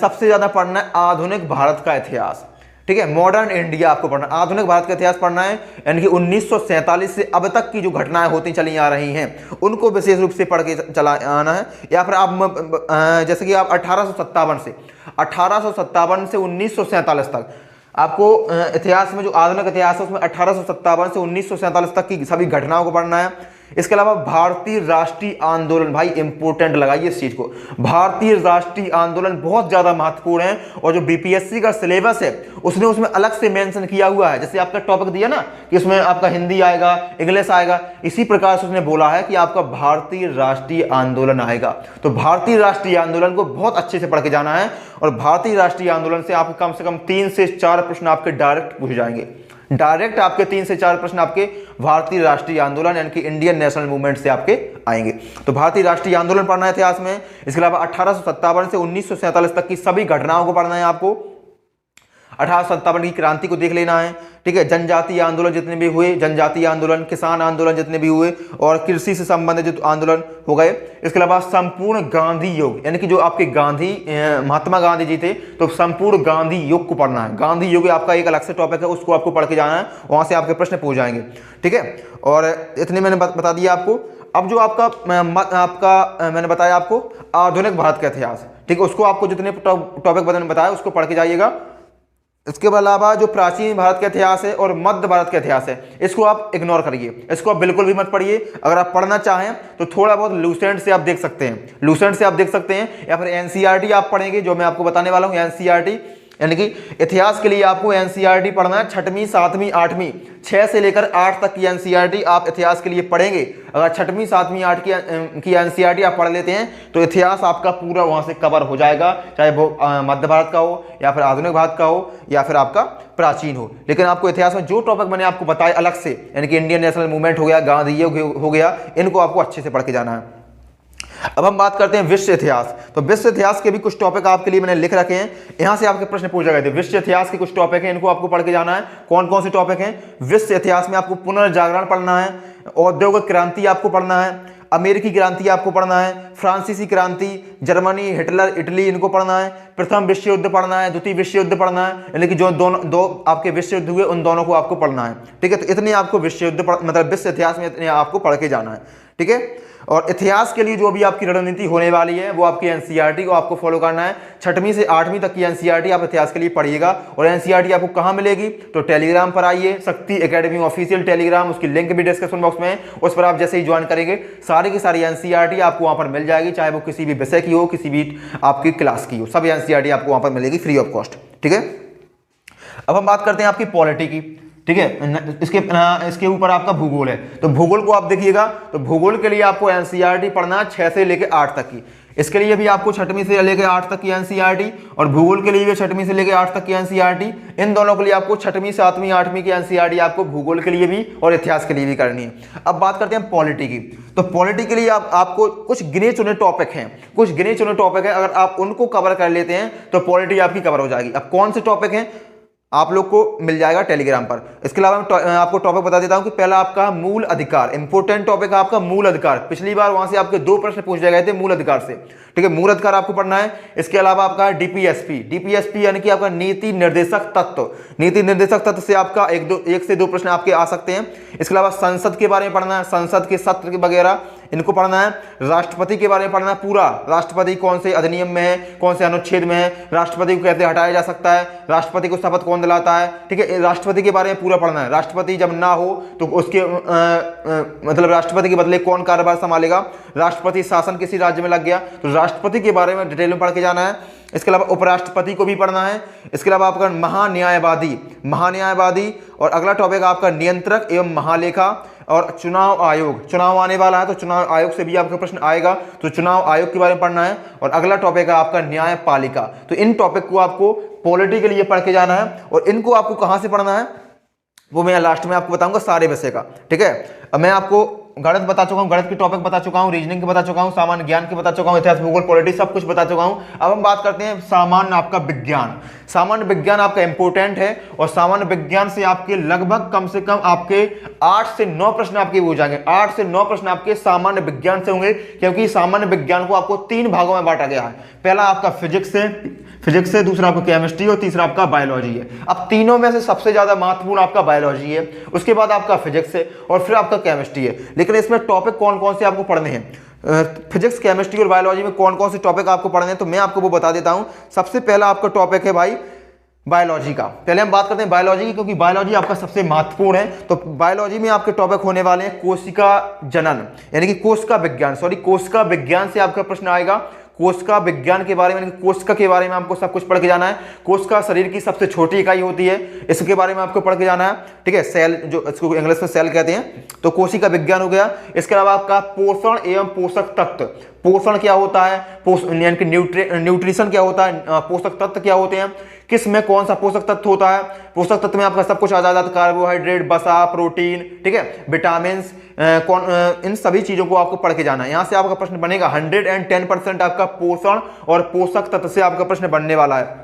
सबसे ज्यादा पढ़ना है आधुनिक भारत का इतिहास, ठीक है, मॉडर्न इंडिया आपको पढ़ना, आधुनिक भारत का इतिहास पढ़ना है। यानी कि 1947 से अब तक की जो घटनाएं होती चली आ रही हैं उनको विशेष रूप से पढ़ के चला आना है। या फिर आप जैसे कि आप 1857 से 1947 तक आपको इतिहास में जो आधुनिक इतिहास है उसमें 1857 से 1947 तक की सभी घटनाओं को पढ़ना है। इसके अलावा भारतीय राष्ट्रीय आंदोलन, भाई इंपॉर्टेंट लगाइए इस चीज को, भारतीय राष्ट्रीय आंदोलन बहुत ज्यादा महत्वपूर्ण है। और जो बीपीएससी का सिलेबस है उसने उसमें अलग से मेंशन किया हुआ है। जैसे आपका टॉपिक दिया ना कि उसमें आपका हिंदी आएगा, इंग्लिश आएगा, इसी प्रकार से उसने बोला है कि आपका भारतीय राष्ट्रीय आंदोलन आएगा। तो भारतीय राष्ट्रीय आंदोलन को बहुत अच्छे से पढ़ के जाना है। और भारतीय राष्ट्रीय आंदोलन से आपके कम से कम 3 से 4 प्रश्न आपके डायरेक्ट पूछ जाएंगे। डायरेक्ट आपके 3 से 4 प्रश्न आपके भारतीय राष्ट्रीय आंदोलन यानी कि इंडियन नेशनल मूवमेंट से आपके आएंगे। तो भारतीय राष्ट्रीय आंदोलन पढ़ना है इतिहास में। इसके अलावा 1857 से 1947 तक की सभी घटनाओं को पढ़ना है आपको। 1857 की क्रांति को देख लेना है, ठीक है, जनजातीय आंदोलन जितने भी हुए, जनजातीय आंदोलन, किसान आंदोलन जितने भी हुए और कृषि से संबंधित जो आंदोलन हो गए। इसके अलावा संपूर्ण गांधी योग यानी कि जो आपके गांधी महात्मा गांधी जी थे, तो संपूर्ण गांधी योग को पढ़ना है। गांधी योग आपका एक अलग से टॉपिक है, उसको आपको पढ़ के जाना है, वहां से आपके प्रश्न पूछ जाएंगे, ठीक है। और इतने मैंने बता दिया आपको। अब जो आपका मैंने बताया आपको आधुनिक भारत का इतिहास, ठीक है, उसको आपको जितने टॉपिक मैंने बताया उसको पढ़ के जाइएगा। इसके अलावा जो प्राचीन भारत का इतिहास है और मध्य भारत का इतिहास है, इसको आप इग्नोर करिए, इसको आप बिल्कुल भी मत पढ़िए। अगर आप पढ़ना चाहें तो थोड़ा बहुत लूसेंट से आप देख सकते हैं, लूसेंट से आप देख सकते हैं, या फिर एनसीईआरटी आप पढ़ेंगे, जो मैं आपको बताने वाला हूँ। एनसीईआरटी यानी कि इतिहास के लिए आपको एनसीईआरटी पढ़ना है, 6वीं 7वीं 8वीं 6 से लेकर 8 तक की एनसीईआरटी आप इतिहास के लिए पढ़ेंगे। अगर 6वीं 7वीं 8 की एनसीईआरटी आप पढ़ लेते हैं तो इतिहास आपका पूरा वहां से कवर हो जाएगा, चाहे वो मध्य भारत का हो या फिर आधुनिक भारत का हो या फिर आपका प्राचीन हो। लेकिन आपको इतिहास में जो टॉपिक मैंने आपको बताए अलग से, यानी कि इंडियन नेशनल मूवमेंट हो गया, गांधी हो गया, इनको आपको अच्छे से पढ़ के जाना है। अब हम बात करते हैं विश्व इतिहास। तो विश्व इतिहास के भी कुछ टॉपिक आपके लिए मैंने लिख रखे हैं, यहां से आपके प्रश्न पूछे गए थे। विश्व इतिहास के कुछ टॉपिक हैं, इनको आपको पढ़ के जाना है। कौन कौन से टॉपिक हैं विश्व इतिहास में? आपको पुनर्जागरण पढ़ना है, औद्योगिक क्रांति आपको पढ़ना है, अमेरिकी क्रांति आपको पढ़ना है, फ्रांसीसी क्रांति, जर्मनी, हिटलर, इटली, इनको पढ़ना है, प्रथम विश्व युद्ध पढ़ना है, द्वितीय विश्व युद्ध पढ़ना है, यानी कि जो दो आपके विश्व युद्ध हुए उन दोनों को आपको पढ़ना है। ठीक है, तो इतने आपको विश्व युद्ध मतलब विश्व इतिहास में इतने आपको पढ़ के जाना है। ठीक है, और इतिहास के लिए जो भी आपकी रणनीति होने वाली है वो आपकी एनसीईआरटी को आपको फॉलो करना है। 6वीं से 8वीं तक की एनसीईआरटी आप इतिहास के लिए पढ़िएगा। और एनसीईआरटी आपको कहाँ मिलेगी? तो टेलीग्राम पर आइए, शक्ति एकेडमी ऑफिशियल टेलीग्राम, उसकी लिंक भी डिस्क्रिप्शन बॉक्स में है, उस पर आप जैसे ही ज्वाइन करेंगे सारी की सारी एनसीईआरटी आपको वहाँ पर मिल जाएगी, चाहे वो किसी भी विषय की हो, किसी भी आपकी क्लास की हो, सब एनसीईआरटी आपको वहाँ पर मिलेगी फ्री ऑफ कॉस्ट। ठीक है, अब हम बात करते हैं आपकी पॉलिटी की। ठीक है, इसके ऊपर आपका भूगोल है, तो भूगोल को आप देखिएगा। तो भूगोल के लिए आपको एनसीईआरटी पढ़ना है 6 से लेकर 8 तक की। इसके लिए भी आपको 6वीं से लेकर 8 तक की एनसीईआरटी, और भूगोल के लिए भी 6वीं से लेकर 8 तक की एनसीईआरटी। इन दोनों के लिए आपको 6वीं 7वीं 8वीं की एनसीईआरटी आपको भूगोल के लिए भी और इतिहास के लिए भी करनी है। अब बात करते हैं पॉलिटी की। तो पॉलिटी के लिए आपको कुछ गिने चुने टॉपिक हैं, कुछ गिने चुने टॉपिक है, अगर आप उनको कवर कर लेते हैं तो पॉलिटी आपकी कवर हो जाएगी। अब कौन से टॉपिक हैं आप लोग को मिल जाएगा टेलीग्राम पर। इसके अलावा मैं आपको टॉपिक बता देता हूं कि पहला आपका मूल अधिकार, इंपोर्टेंट टॉपिक है आपका मूल अधिकार। पिछली बार वहां से आपके 2 प्रश्न पूछे गए थे मूल अधिकार से। ठीक है, मूल अधिकार आपको पढ़ना है। इसके अलावा आपका डीपीएसपी, डीपीएसपी यानी कि आपका नीति निर्देशक तत्व, नीति निर्देशक तत्व से आपका 1 से 2 प्रश्न आपके आ सकते हैं। इसके अलावा संसद के बारे में पढ़ना है, संसद के सत्र वगैरह इनको पढ़ना है। राष्ट्रपति के बारे में पढ़ना है, पूरा राष्ट्रपति कौन से अधिनियम में है, कौन से अनुच्छेद में है, राष्ट्रपति को कैसे हटाया जा सकता है, राष्ट्रपति को शपथ कौन दिलाता है। ठीक है, राष्ट्रपति के बारे में पूरा पढ़ना है। राष्ट्रपति जब ना हो तो उसके मतलब राष्ट्रपति के बदले कौन कार्यभार संभालेगा, राष्ट्रपति शासन किसी राज्य में लग गया तो राष्ट्रपति के बारे में डिटेल में पढ़ के जाना है। इसके अलावा उपराष्ट्रपति को भी पढ़ना है। इसके अलावा आपका महान्यायवादी, महान्यायवादी, और अगला टॉपिक आपका नियंत्रक एवं महालेखा और चुनाव आयोग। चुनाव आने वाला है तो चुनाव आयोग से भी आपका प्रश्न आएगा, तो चुनाव आयोग के बारे में पढ़ना है। और अगला टॉपिक है आपका न्यायपालिका। तो इन टॉपिक को आपको पॉलिटी के लिए पढ़ के जाना है। और इनको आपको कहां से पढ़ना है वो मैं लास्ट में आपको बताऊंगा सारे विषय का। ठीक है, अब मैं आपको गणित बता चुका हूं, गणित के टॉपिक बता चुका हूं, रीजनिंग के बता चुका हूं, सामान्य ज्ञान के बता चुका हूं, इतिहास भूगोल पॉलिटी सब कुछ बता चुका हूं। अब हम बात करते हैं सामान्य आपका विज्ञान। सामान्य विज्ञान आपका इंपोर्टेंट है, और सामान्य विज्ञान से आपके लगभग कम से कम आपके 8 से 9 प्रश्न आपके हो जाएंगे। 8 से 9 प्रश्न आपके सामान्य विज्ञान से होंगे, क्योंकि सामान्य विज्ञान को आपको 3 भागों में बांटा गया है। पहला आपका फिजिक्स से, दूसरा आपका केमिस्ट्री और तीसरा आपका बायोलॉजी है। अब तीनों में से सबसे ज्यादा महत्वपूर्ण आपका बायोलॉजी है, उसके बाद आपका फिजिक्स है और फिर आपका केमिस्ट्री है। लेकिन इसमें टॉपिक कौन कौन से आपको पढ़ने हैं, फिजिक्स, केमिस्ट्री और बायोलॉजी में कौन कौन से टॉपिक आपको पढ़ने हैं, तो मैं आपको वो बता देता हूं। सबसे पहला आपका टॉपिक है भाई बायोलॉजी का। पहले हम बात करते हैं बायोलॉजी की, क्योंकि बायोलॉजी आपका सबसे महत्वपूर्ण है। तो बायोलॉजी में आपके टॉपिक होने वाले हैं कोशिका जनन, यानी कि कोशिका विज्ञान, कोशिका विज्ञान से आपका प्रश्न आएगा। कोशिका विज्ञान के बारे में, कोशिका के बारे में आपको सब कुछ पढ़ के जाना है। कोशिका शरीर की सबसे छोटी इकाई होती है, इसके बारे में आपको पढ़ के जाना है। ठीक है, सेल, जो इसको इंग्लिश में सेल कहते हैं, तो कोशिका विज्ञान हो गया। इसके अलावा आपका पोषण एवं पोषक तत्व, पोषण क्या होता है, यानी कि न्यूट्रिशन क्या होता है, पोषक तत्व क्या होते हैं, किस में कौन सा पोषक तत्व होता है। पोषक तत्व में आपका सब कुछ आ जाता है, कार्बोहाइड्रेट, वसा, प्रोटीन, ठीक है, विटामिन, इन सभी चीजों को आपको पढ़ के जाना है। यहां से आपका प्रश्न बनेगा 110% आपका पोषण और पोषक तत्व से आपका प्रश्न बनने वाला है।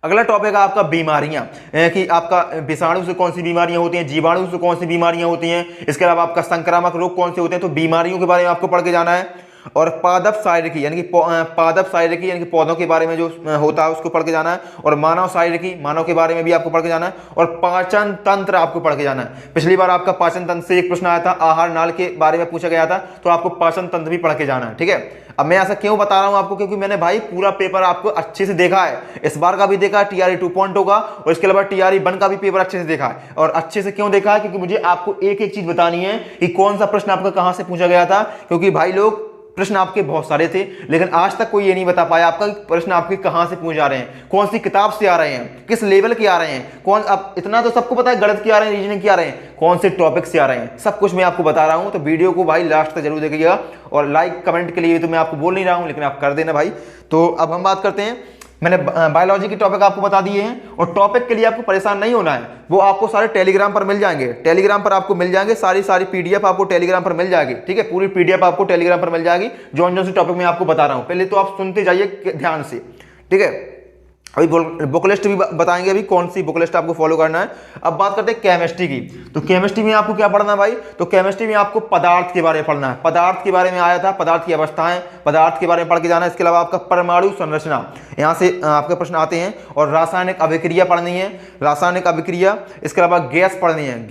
अगला टॉपिक है आपका बीमारियां, कि आपका विषाणु से कौन सी बीमारियां होती हैं, जीवाणु से कौन सी बीमारियां होती हैं। इसके अलावा आपका संक्रामक रोग कौन से होते हैं, तो बीमारियों के बारे में आपको पढ़ के जाना है। और पादप शारीरिकी, यानी कि पादप शारीरिकी यानी कि पौधों के बारे में जो होता है उसको पढ़ के जाना है। और मानव शारीरिकी, मानव के बारे में भी आपको पढ़ के जाना है। और पाचन तंत्र आपको पढ़ के जाना है। पिछली बार आपका पाचन तंत्र से एक प्रश्न आया था, आहार नाल के बारे में पूछा गया था, तो आपको पाचन तंत्र भी पढ़ के जाना है। ठीक है, अब मैं ऐसा क्यों बता रहा हूं आपको, क्योंकि मैंने भाई पूरा पेपर आपको अच्छे से देखा है, इस बार का भी देखा है, TRE 2.0 का, और इसके अलावा TRE 1 का भी पेपर अच्छे से देखा है। और अच्छे से क्यों देखा है, क्योंकि मुझे आपको एक एक चीज बतानी है कि कौन सा प्रश्न आपका कहां से पूछा गया था, क्योंकि भाई लोग प्रश्न आपके बहुत सारे थे, लेकिन आज तक कोई ये नहीं बता पाया आपका प्रश्न आपके कहां से पूछे जा रहे हैं, कौन सी किताब से आ रहे हैं, किस लेवल के आ रहे हैं, कौन, अब इतना तो सबको पता है गणित के आ रहे हैं, रीजनिंग के आ रहे हैं, कौन से टॉपिक से आ रहे हैं, सब कुछ मैं आपको बता रहा हूं। तो वीडियो को भाई लास्ट तक जरूर देखिएगा, और लाइक कमेंट के लिए तो मैं आपको बोल नहीं रहा हूं, लेकिन आप कर देना भाई। तो अब हम बात करते हैं, मैंने बायोलॉजी के टॉपिक आपको बता दिए हैं, और टॉपिक के लिए आपको परेशान नहीं होना है, वो आपको सारे टेलीग्राम पर मिल जाएंगे, टेलीग्राम पर आपको मिल जाएंगे, सारी PDF आपको टेलीग्राम पर मिल जाएगी, ठीक है, पूरी PDF आपको टेलीग्राम पर मिल जाएगी, जो से टॉपिक मैं आपको बता रहा हूं। पहले तो आप सुनते जाइए ध्यान से, ठीक है। अभी बुक लिस्ट भी बताएंगे, अभी कौन सी बुक लिस्ट आपको फॉलो करना है। अब बात करते हैं केमिस्ट्री की। तो केमिस्ट्री में आपको क्या पढ़ना है भाई, तो केमिस्ट्री में आपको पदार्थ के बारे में पढ़ना है, पदार्थ के बारे में आया था, पदार्थ की अवस्थाएं, पदार्थ के बारे में पढ़ के जाना है। इसके अलावा आपका परमाणु संरचना, यहाँ से आपके प्रश्न आते हैं, और रासायनिक अभिक्रिया पढ़नी है, रासायनिक अभिक्रिया। इसके अलावा गैस पढ़नी है,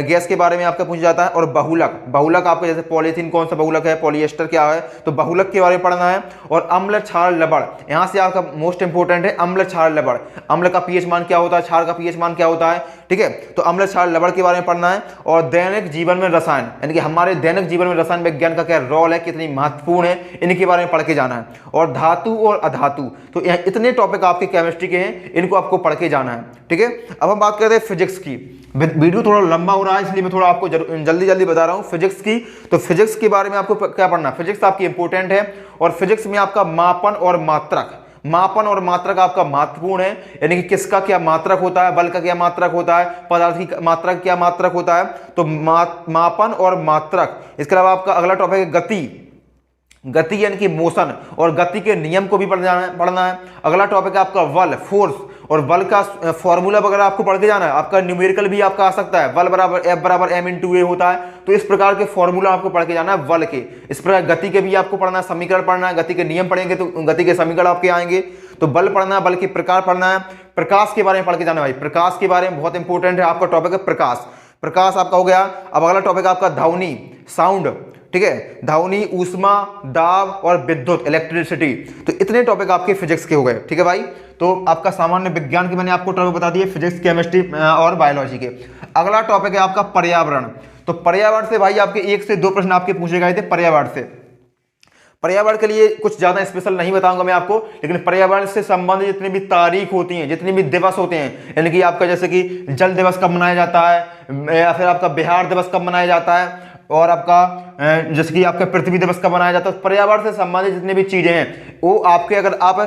गैस के बारे में आपका पूछा जाता है। और बहुलक आपके जैसे पॉलीथीन कौन सा बहुलक है, पॉलिएस्टर क्या है, तो बहुलक के बारे में पढ़ना है। और अम्ल क्षार लवण, यहाँ से आपका मोस्ट इंपोर्टेंट है अम्ल क्षार लवण, अम्ल का पीएच मान क्या होता है, क्षार का पीएच मान क्या होता है, ठीक है। तो अम्ल क्षार लवण के बारे में पढ़ना है। और दैनिक जीवन में रसायन, यानी कि हमारे दैनिक जीवन में रसायन विज्ञान का क्या रोल है, कितनी महत्वपूर्ण है, इनके बारे में पढ़ के जाना है। और धातु और अधातु, तो इतने टॉपिक आपके केमिस्ट्री के हैं, इनको आपको पढ़ के जाना है, ठीक है। अब हम बात करते हैं फिजिक्स की। वीडियो थोड़ा लंबा हो रहा है, इसलिए मैं थोड़ा आपको जल्दी बता रहा हूं फिजिक्स की। तो फिजिक्स के बारे में आपको क्या पढ़ना है, फिजिक्स आपकी इंपॉर्टेंट है। और फिजिक्स में आपका मापन और मात्रक आपका महत्वपूर्ण है, यानी कि किसका क्या मात्रक होता है, बल का क्या मात्रक होता है, पदार्थ की मात्रा क्या मात्रक होता है, तो मापन और मात्रक। इसके अलावा आपका अगला टॉपिक है गति यानी कि मोशन, और गति के नियम को भी पढ़ना है। अगला टॉपिक है आपका बल, फोर्स, और बल का फॉर्मूला वगैरह आपको पढ़ के जाना है। आपका न्यूमेरिकल भी आपका आ सकता है, बल बराबर F बराबर m/a होता है, तो इस प्रकार के फॉर्मूला आपको पढ़ के जाना है बल के। इस प्रकार गति के भी आपको पढ़ना है, समीकरण पढ़ना है, गति के नियम पढ़ेंगे तो गति के समीकरण आपके आएंगे। तो बल पढ़ना है, बल के प्रकार पढ़ना है। प्रकाश के बारे में पढ़ के जाना है भाई, प्रकाश के बारे में बहुत इंपॉर्टेंट है आपका टॉपिक है प्रकाश आपका हो गया। अब अगला टॉपिक आपका ध्वनि, साउंड, ठीक है, ध्वनि, ऊष्मा, दाब और विद्युत, इलेक्ट्रिसिटी। तो इतने टॉपिक आपके फिजिक्स के हो गए, ठीक है भाई। तो आपका सामान्य विज्ञान के मैंने आपको टॉपिक बता दिए, फिजिक्स, केमिस्ट्री और बायोलॉजी के। अगला टॉपिक है आपका पर्यावरण। तो पर्यावरण से भाई आपके 1 से 2 प्रश्न आपके पूछे गए थे पर्यावरण से। पर्यावरण के लिए कुछ ज्यादा स्पेशल नहीं बताऊंगा मैं आपको, लेकिन पर्यावरण से संबंधित जितनी भी तारीख होती हैं, जितने भी दिवस होते हैं, यानी कि आपका जैसे कि जल दिवस कब मनाया जाता है, या फिर आपका बिहार दिवस कब मनाया जाता है, और आपका जैसे कि आपका पृथ्वी दिवस कब मनाया जाता है, पर्यावरण से संबंधित जितनी भी चीजें हैं वो आपके, अगर आप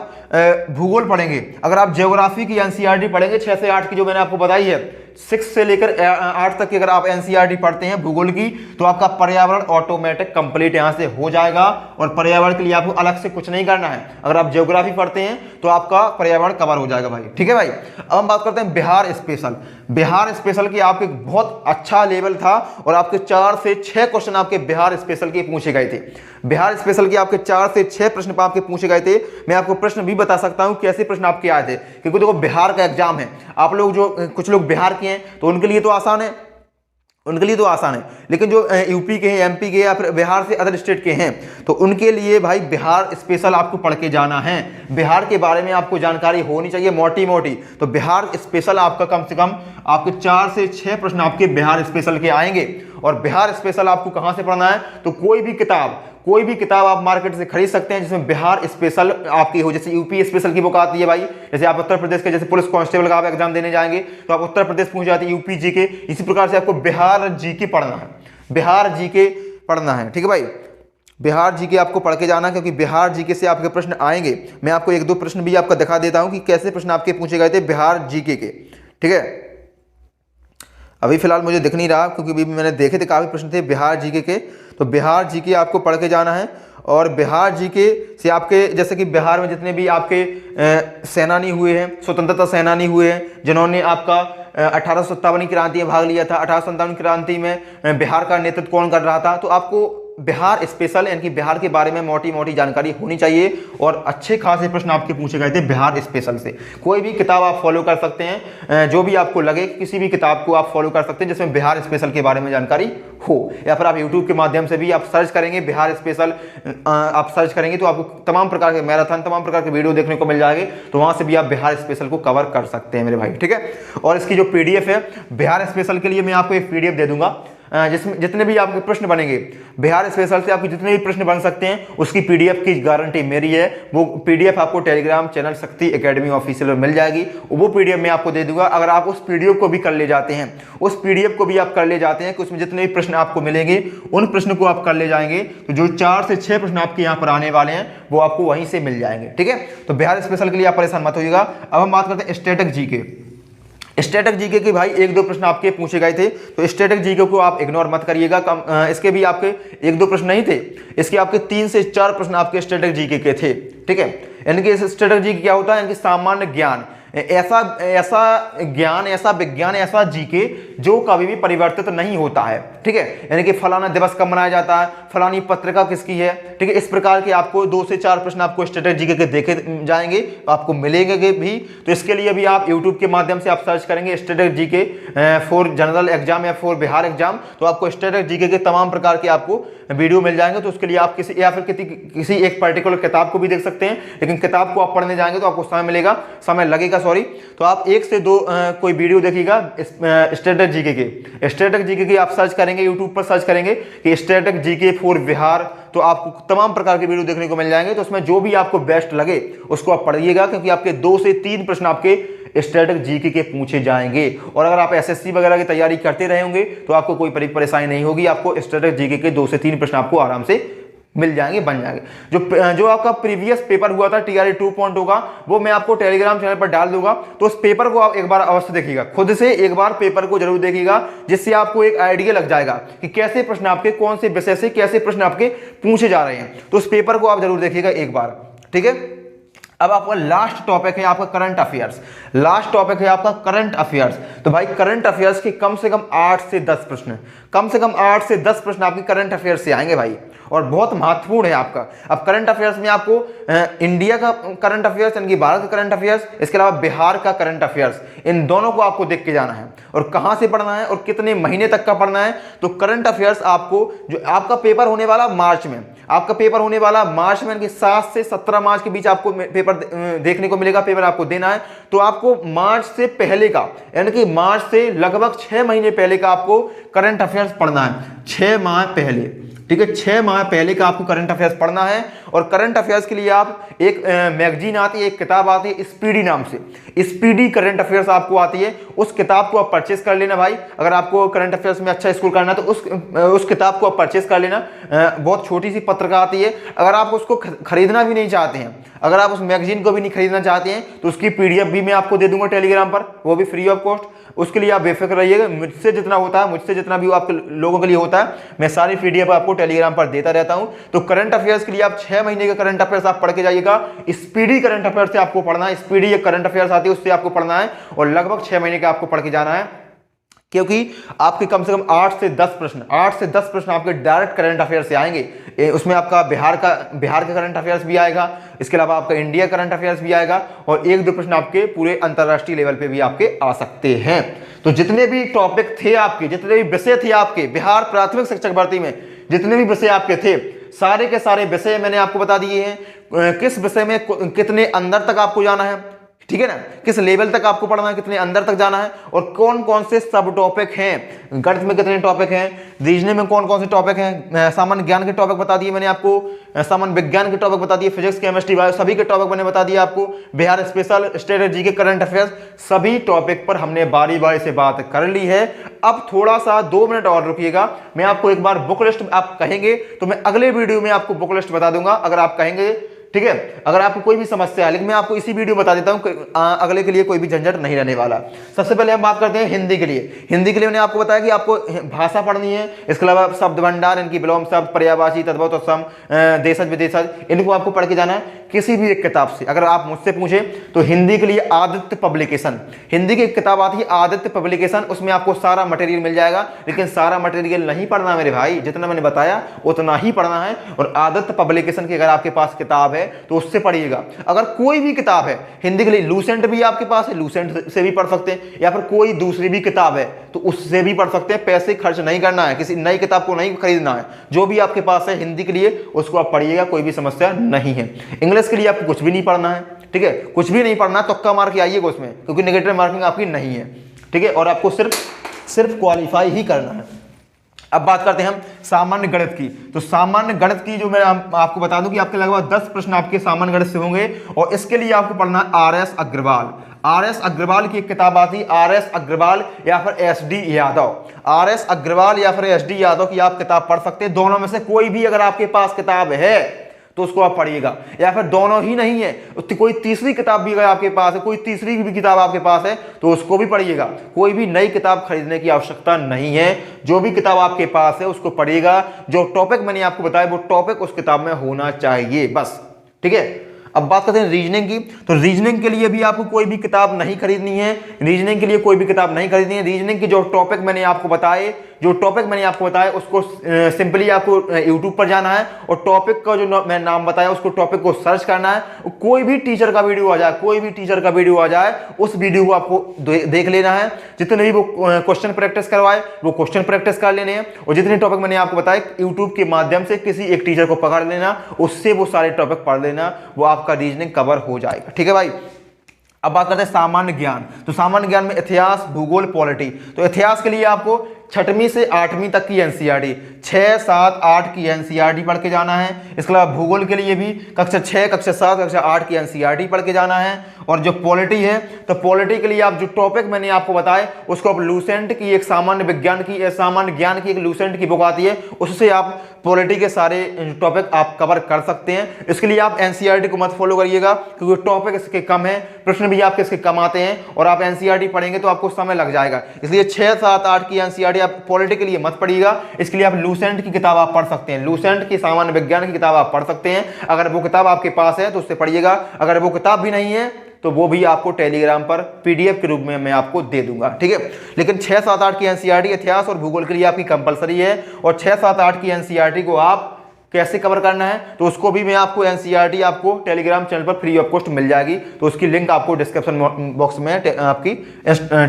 भूगोल पढ़ेंगे, अगर आप ज्योग्राफी की एनसीईआरटी पढ़ेंगे 6 से 8 की जो मैंने आपको बताई है, 6 से लेकर 8 तक की अगर आप एनसीईआरटी पढ़ते हैं भूगोल की, तो आपका पर्यावरण ऑटोमेटिक कंप्लीट यहां से हो जाएगा। और पर्यावरण के लिए आपको अलग से कुछ नहीं करना है। अगर आप ज्योग्राफी पढ़ते हैं तो आपका पर्यावरण कवर हो जाएगा भाई, ठीक है भाई। अब हम बात करते हैं बिहार स्पेशल। बिहार स्पेशल की आपके बहुत अच्छा लेवल था, और आपके 4 से 6 क्वेश्चन आपके बिहार स्पेशल के पूछे गए थे। बिहार स्पेशल के आपके 4 से 6 प्रश्न आपके पूछे गए थे। मैं आपको प्रश्न भी बता सकता हूं कैसे प्रश्न आपके आए थे, क्योंकि देखो बिहार का एग्जाम है, आप लोग जो कुछ लोग बिहार के हैं तो उनके लिए तो आसान है, लेकिन जो यूपी के हैं, एमपी के या फिर बिहार से अदर स्टेट के हैं, तो उनके लिए भाई बिहार स्पेशल आपको पढ़ के जाना है। बिहार के बारे में आपको जानकारी होनी चाहिए मोटी। तो बिहार स्पेशल आपका कम से कम आपके 4 से 6 प्रश्न आपके बिहार स्पेशल के आएंगे। और बिहार स्पेशल आपको कहां से पढ़ना है, तो कोई भी किताब आप मार्केट से खरीद सकते हैं जिसमें बिहार स्पेशल आपकी हो। जैसे यूपी स्पेशल की बुक आती है भाई, जैसे आप उत्तर प्रदेश के जैसे पुलिस कांस्टेबल का आप एग्जाम देने जाएंगे तो आप उत्तर प्रदेश पहुंच जाते हैं यूपी जीके। इसी प्रकार से आपको बिहार जीके पढ़ना है, ठीक है भाई। बिहार जीके आपको पढ़ के जाना, क्योंकि बिहार जीके से आपके प्रश्न आएंगे। मैं आपको 1-2 प्रश्न भी आपका दिखा देता हूं कि कैसे प्रश्न आपके पूछे गए थे बिहार जीके के, ठीक है। अभी फिलहाल मुझे दिख नहीं रहा, क्योंकि अभी मैंने देखे थे काफ़ी प्रश्न थे बिहार जीके के। तो बिहार जीके आपको पढ़ के जाना है। और बिहार जीके से आपके जैसे कि बिहार में जितने भी आपके सेनानी हुए हैं, स्वतंत्रता सेनानी हुए हैं, जिन्होंने आपका 1857 क्रांति में भाग लिया था, 1857 क्रांति में बिहार का नेतृत्व कौन कर रहा था, तो आपको बिहार स्पेशल यानी कि बिहार के बारे में मोटी मोटी जानकारी होनी चाहिए और अच्छे खासे प्रश्न आपके पूछे गए थे बिहार स्पेशल से। कोई भी किताब आप फॉलो कर सकते हैं, जो भी आपको लगे किसी भी किताब को आप फॉलो कर सकते हैं जिसमें बिहार स्पेशल के बारे में जानकारी हो, या फिर आप यूट्यूब के माध्यम से भी आप सर्च करेंगे बिहार स्पेशल, आप सर्च करेंगे तो आपको तमाम प्रकार के मैराथन, तमाम प्रकार के वीडियो देखने को मिल जाएंगे, तो वहां से भी आप बिहार स्पेशल को कवर कर सकते हैं मेरे भाई, ठीक है। और इसकी जो पीडीएफ है बिहार स्पेशल के लिए मैं आपको एक पीडीएफ दे दूंगा, जिसमें जितने भी आपके प्रश्न बनेंगे बिहार स्पेशल से, आपके जितने भी प्रश्न बन सकते हैं उसकी पीडीएफ की गारंटी मेरी है। वो पीडीएफ आपको टेलीग्राम चैनल शक्ति एकेडमी ऑफिशियल में मिल जाएगी, वो पीडीएफ मैं आपको दे दूंगा। अगर आप उस पीडीएफ को भी कर ले जाते हैं, उस पीडीएफ को भी आप कर ले जाते हैं कि उसमें जितने भी प्रश्न आपको मिलेंगे उन प्रश्न को आप कर ले जाएंगे, तो जो 4 से 6 प्रश्न आपके यहाँ पर आने वाले हैं वो आपको वहीं से मिल जाएंगे, ठीक है। तो बिहार स्पेशल के लिए आप परेशान मत होइएगा। अब हम बात करते हैं स्टैटिक जीके। स्टैटिक जीके के भाई 1-2 प्रश्न आपके पूछे गए थे, तो स्टैटिक जीके को आप इग्नोर मत करिएगा। इसके भी आपके 1-2 प्रश्न नहीं थे, इसके आपके 3 से 4 प्रश्न आपके स्टैटिक जीके के थे, ठीक है। यानी कि स्टैटिक जीके क्या होता है, यानी कि सामान्य ज्ञान, ऐसा ज्ञान, ऐसा विज्ञान, ऐसा जीके जो कभी भी परिवर्तित नहीं होता है, ठीक है। यानी कि फलाना दिवस कब मनाया जाता है, फलानी पत्रिका किसकी है, ठीक है। इस प्रकार के आपको 2 से 4 प्रश्न आपको स्टैटिक जीके के देखे जाएंगे, आपको मिलेंगे भी। तो इसके लिए भी आप यूट्यूब के माध्यम से आप सर्च करेंगे static GK for general exam या फॉर बिहार एग्जाम, तो आपको स्टैटिक जीके के तमाम प्रकार के आपको वीडियो मिल जाएंगे। तो उसके लिए आप किसी या फिर किसी एक पर्टिकुलर किताब को भी देख सकते हैं, लेकिन किताब को आप पढ़ने जाएंगे तो आपको समय लगेगा, तो आप 1 से 2 कोई वीडियो देखिएगा स्टैटिक जीके के। स्टैटिक जीके की आप सर्च करेंगे, यूट्यूब पर सर्च करेंगे कि स्टैटिक जीके फॉर बिहार, तो आपको तमाम प्रकार के वीडियो देखने को मिल जाएंगे। तो उसमें जो भी आपको बेस्ट लगे उसको आप पढ़िएगा, क्योंकि आपके 2 से 3 प्रश्न आपके स्टैटिक जीके के पूछे जाएंगे। और अगर आप एसएससी वगैरह की तैयारी करते रहे होंगे तो आपको कोई परेशानी नहीं होगी, आपको स्टैटिक जीके के 2 से 3 प्रश्न आपको आराम से मिल जाएंगे, बन जाएंगे। जो आपका प्रीवियस पेपर हुआ था टीआरई 2.0 का, वो मैं आपको टेलीग्राम चैनल पर डाल दूंगा, तो उस पेपर को आप एक बार अवश्य देखिएगा, खुद से एक बार पेपर को जरूर देखिएगा, जिससे आपको एक आइडिया लग जाएगा कि कैसे प्रश्न आपके, कौन से विषय से कैसे प्रश्न आपके पूछे जा रहे हैं। तो उस पेपर को आप जरूर देखिएगा एक बार, ठीक है। अब आपका लास्ट टॉपिक है आपका करंट अफेयर्स। लास्ट टॉपिक है आपका करंट अफेयर्स। तो भाई करंट अफेयर्स के कम से कम 8 से 10 प्रश्न, कम से कम 8 से 10 प्रश्न आपके करंट अफेयर्स से आएंगे भाई, और बहुत महत्वपूर्ण है आपका। अब करंट अफेयर्स में आपको इंडिया का करंट अफेयर्स यानी कि भारत का करंट अफेयर्स, इसके अलावा बिहार का करंट अफेयर्स, इन दोनों को आपको देख के जाना है। और कहां से पढ़ना है और कितने महीने तक का पढ़ना है, तो करंट अफेयर्स आपको, जो आपका पेपर होने वाला मार्च में, आपका पेपर होने वाला मार्च में, यानी कि 7 से 17 मार्च के बीच आपको पेपर देखने को मिलेगा, पेपर आपको देना है। तो आपको मार्च से पहले का, यानी कि मार्च से लगभग 6 महीने पहले का आपको करंट अफेयर्स पढ़ना है, 6 माह पहले, ठीक है। 6 माह पहले का आपको करंट अफेयर्स पढ़ना है। और करंट अफेयर्स के लिए आप एक मैगजीन आती है, एक किताब आती है स्पीडी नाम से, स्पीडी करंट अफेयर्स आपको आती है, उस किताब को आप परचेस कर लेना भाई। अगर आपको करंट अफेयर्स में अच्छा स्कोर करना है तो उस किताब को आप परचेस कर लेना। बहुत छोटी सी पत्रिका आती है, अगर आप उसको खरीदना भी नहीं चाहते हैं, अगर आप उस मैगजीन को भी नहीं खरीदना चाहते हैं, तो उसकी पीडीएफ भी मैं आपको दे दूंगा टेलीग्राम पर, वो भी फ्री ऑफ कॉस्ट। उसके लिए आप बेफिक्र रहिएगा, मुझसे जितना होता है, मुझसे जितना भी आपके लोगों के लिए होता है, मैं सारी पीडीएफ आपको टेलीग्राम पर देता रहता हूं। तो करंट अफेयर्स के लिए आप 6 महीने का करंट अफेयर्स आप पढ़ के जाइएगा। स्पीडी करंट अफेयर्स से आपको पढ़ना है, स्पीडी एक करंट अफेयर्स आती है, उससे आपको पढ़ना है, और लगभग 6 महीने का आपको पढ़ के जाना है, क्योंकि आपके कम से कम 8 से 10 प्रश्न आपके डायरेक्ट करंट अफेयर से आएंगे। उसमें आपका बिहार का करंट अफेयर्स भी आएगा, इसके अलावा आपका इंडिया करंट अफेयर्स भी आएगा, और 1-2 प्रश्न आपके पूरे अंतरराष्ट्रीय लेवल पे भी आपके आ सकते हैं। तो जितने भी टॉपिक थे आपके, जितने भी विषय थे आपके बिहार प्राथमिक शिक्षक भर्ती में, जितने भी विषय आपके थे, सारे के सारे विषय मैंने आपको बता दिए हैं। किस विषय में कितने अंदर तक आपको जाना है, ठीक है ना, किस लेवल तक आपको पढ़ना है, कितने अंदर तक जाना है, और कौन कौन से सब टॉपिक हैं, गणित में कितने टॉपिक हैं, रीजनिंग में कौन कौन से टॉपिक हैं, सामान्य ज्ञान के टॉपिक बता दिए मैंने आपको, सामान्य विज्ञान के टॉपिक बता दिए, फिजिक्स केमिस्ट्री बायो सभी के टॉपिक मैंने बता दिए आपको। बिहार स्पेशल, स्ट्रेटेजी के करंट अफेयर्स, सभी टॉपिक पर हमने बारी बारी से बात कर ली है। अब थोड़ा सा 2 मिनट और रुकिएगा, मैं आपको एक बार बुक लिस्ट, आप कहेंगे तो मैं अगले वीडियो में आपको बुक लिस्ट बता दूंगा, अगर आप कहेंगे, ठीक है। अगर आपको कोई भी समस्या है, लेकिन मैं आपको इसी वीडियो बता देता हूं, अगले के लिए कोई भी झंझट नहीं रहने वाला। सबसे पहले हम बात करते हैं हिंदी के लिए। हिंदी के लिए मैंने आपको बताया कि आपको भाषा पढ़नी है, इसके अलावा शब्द भंडार, इनकी विलोम शब्द, पर्यायवाची, तद्भव, तत्सम, देशज विदेशज, इनको आपको पढ़ के जाना है। किसी भी एक किताब से। अगर आप मुझसे पूछे तो हिंदी के लिए आदित्य पब्लिकेशन, हिंदी की एक किताब आती है आदित्य पब्लिकेशन, उसमें आपको सारा मटेरियल मिल जाएगा। लेकिन सारा मटेरियल नहीं पढ़ना मेरे भाई, जितना मैंने बताया उतना ही पढ़ना है। और आदित्य पब्लिकेशन की अगर आपके पास किताब है तो उससे पढ़िएगा। अगर कोई भी किताब है हिंदी के लिए, लूसेंट भी आपके पास है, लूसेंट से भी पढ़ सकते हैं, या फिर कोई दूसरी भी किताब है तो उससे भी पढ़ सकते हैं। पैसे खर्च नहीं करना है, किसी नई किताब को नहीं खरीदना है। जो भी आपके पास है हिंदी के लिए उसको आप पढ़िएगा, कोई भी समस्या नहीं है। इंग्लिश के लिए आपको कुछ भी नहीं पढ़ना है, ठीक है, कुछ भी नहीं पढ़ना, तुक्का मार के आइएगा उसमें, क्योंकि नेगेटिव मार्किंग आपकी नहीं है, ठीक है। और आपको सिर्फ क्वालिफाई ही करना है। अब बात करते हैं हम सामान्य गणित की। तो सामान्य गणित की जो मैं आपको बता दूं कि आपके लगभग 10 प्रश्न आपके सामान्य गणित से होंगे, और इसके लिए आपको पढ़ना है आर.एस. अग्रवाल। आर.एस. अग्रवाल की एक किताब आती है, आर.एस. अग्रवाल या फिर एस.डी. यादव। आर.एस. अग्रवाल या फिर एस.डी. यादव की आप किताब पढ़ सकते हैं। दोनों में से कोई भी अगर आपके पास किताब है तो उसको आप पढ़िएगा, या फिर दोनों ही नहीं है कोई तीसरी किताब भी अगर आपके पास है, कोई तीसरी भी किताब आपके पास है तो उसको भी पढ़िएगा। कोई भी नई किताब खरीदने की आवश्यकता नहीं है, जो भी किताब आपके पास है उसको पढ़िएगा। जो टॉपिक मैंने आपको बताया वो टॉपिक उस किताब में होना चाहिए, बस, ठीक है। अब बात करते हैं रीजनिंग की। तो रीजनिंग के लिए भी आपको कोई भी किताब नहीं खरीदनी है, रीजनिंग के लिए कोई भी किताब नहीं खरीदनी है। रीजनिंग की जो टॉपिक मैंने आपको बताए उसको सिंपली आपको YouTube पर जाना है, और टॉपिक का जो मैं नाम बताया उसको टॉपिक को सर्च करना है। कोई भी टीचर का वीडियो आ जाए, कोई भी टीचर का वीडियो आ जाए, उस वीडियो को आपको देख लेना है। जितने भी वो क्वेश्चन प्रैक्टिस करवाए वो क्वेश्चन प्रैक्टिस कर लेने हैं, और जितने टॉपिक मैंने आपको बताए YouTube के माध्यम से किसी एक टीचर को पकड़ लेना, उससे वो सारे टॉपिक पढ़ लेना, वो आपका रीजनिंग कवर हो जाएगा, ठीक है भाई। अब बात करते हैं सामान्य ज्ञान। तो सामान्य ज्ञान में इतिहास, भूगोल, पॉलिटी। तो इतिहास के लिए आपको 6वीं से 8वीं तक की एनसीईआरटी, 6, 7, 8 की एनसीईआरटी पढ़ के जाना है। इसके अलावा भूगोल के लिए भी कक्षा 6, कक्षा 7, कक्षा 8 की एनसीईआरटी पढ़ के जाना है। और जो पॉलिटी है, तो पॉलिटी के लिए आप जो टॉपिक मैंने आपको बताए उसको आप लूसेंट की एक सामान्य विज्ञान की, सामान्य ज्ञान की एक लूसेंट की बुक आती है, उससे आप पॉलिटी के सारे टॉपिक आप कवर कर सकते हैं। इसके लिए आप एनसीईआरटी को मत फॉलो करिएगा, क्योंकि टॉपिक इसके कम है, प्रश्न भी आपके इसके कम आते हैं, और आप एनसीईआरटी पढ़ेंगे तो आपको समय लग जाएगा। इसलिए 6, 7, 8 की एनसीईआरटी आप पॉलिटी के लिए मत पढ़िएगा। इसके लिए आप लूसेंट की किताब आप पढ़ सकते हैं, लूसेंट की सामान्य विज्ञान की किताब आप पढ़ सकते हैं। अगर वो किताब आपके पास है तो उससे पढ़िएगा, अगर वो किताब भी नहीं है तो वो भी आपको टेलीग्राम पर पीडीएफ के रूप में मैं आपको दे दूंगा, ठीक है। लेकिन 6, 7, 8 की एनसीईआरटी इतिहास और भूगोल के लिए आपकी कंपलसरी है, और 6, 7, 8 की एनसीईआरटी को आप कैसे कवर करना है तो उसको भी मैं आपको एनसीईआरटी आपको टेलीग्राम चैनल पर फ्री ऑफ कॉस्ट मिल जाएगी। तो उसकी लिंक आपको डिस्क्रिप्शन बॉक्स में आपकी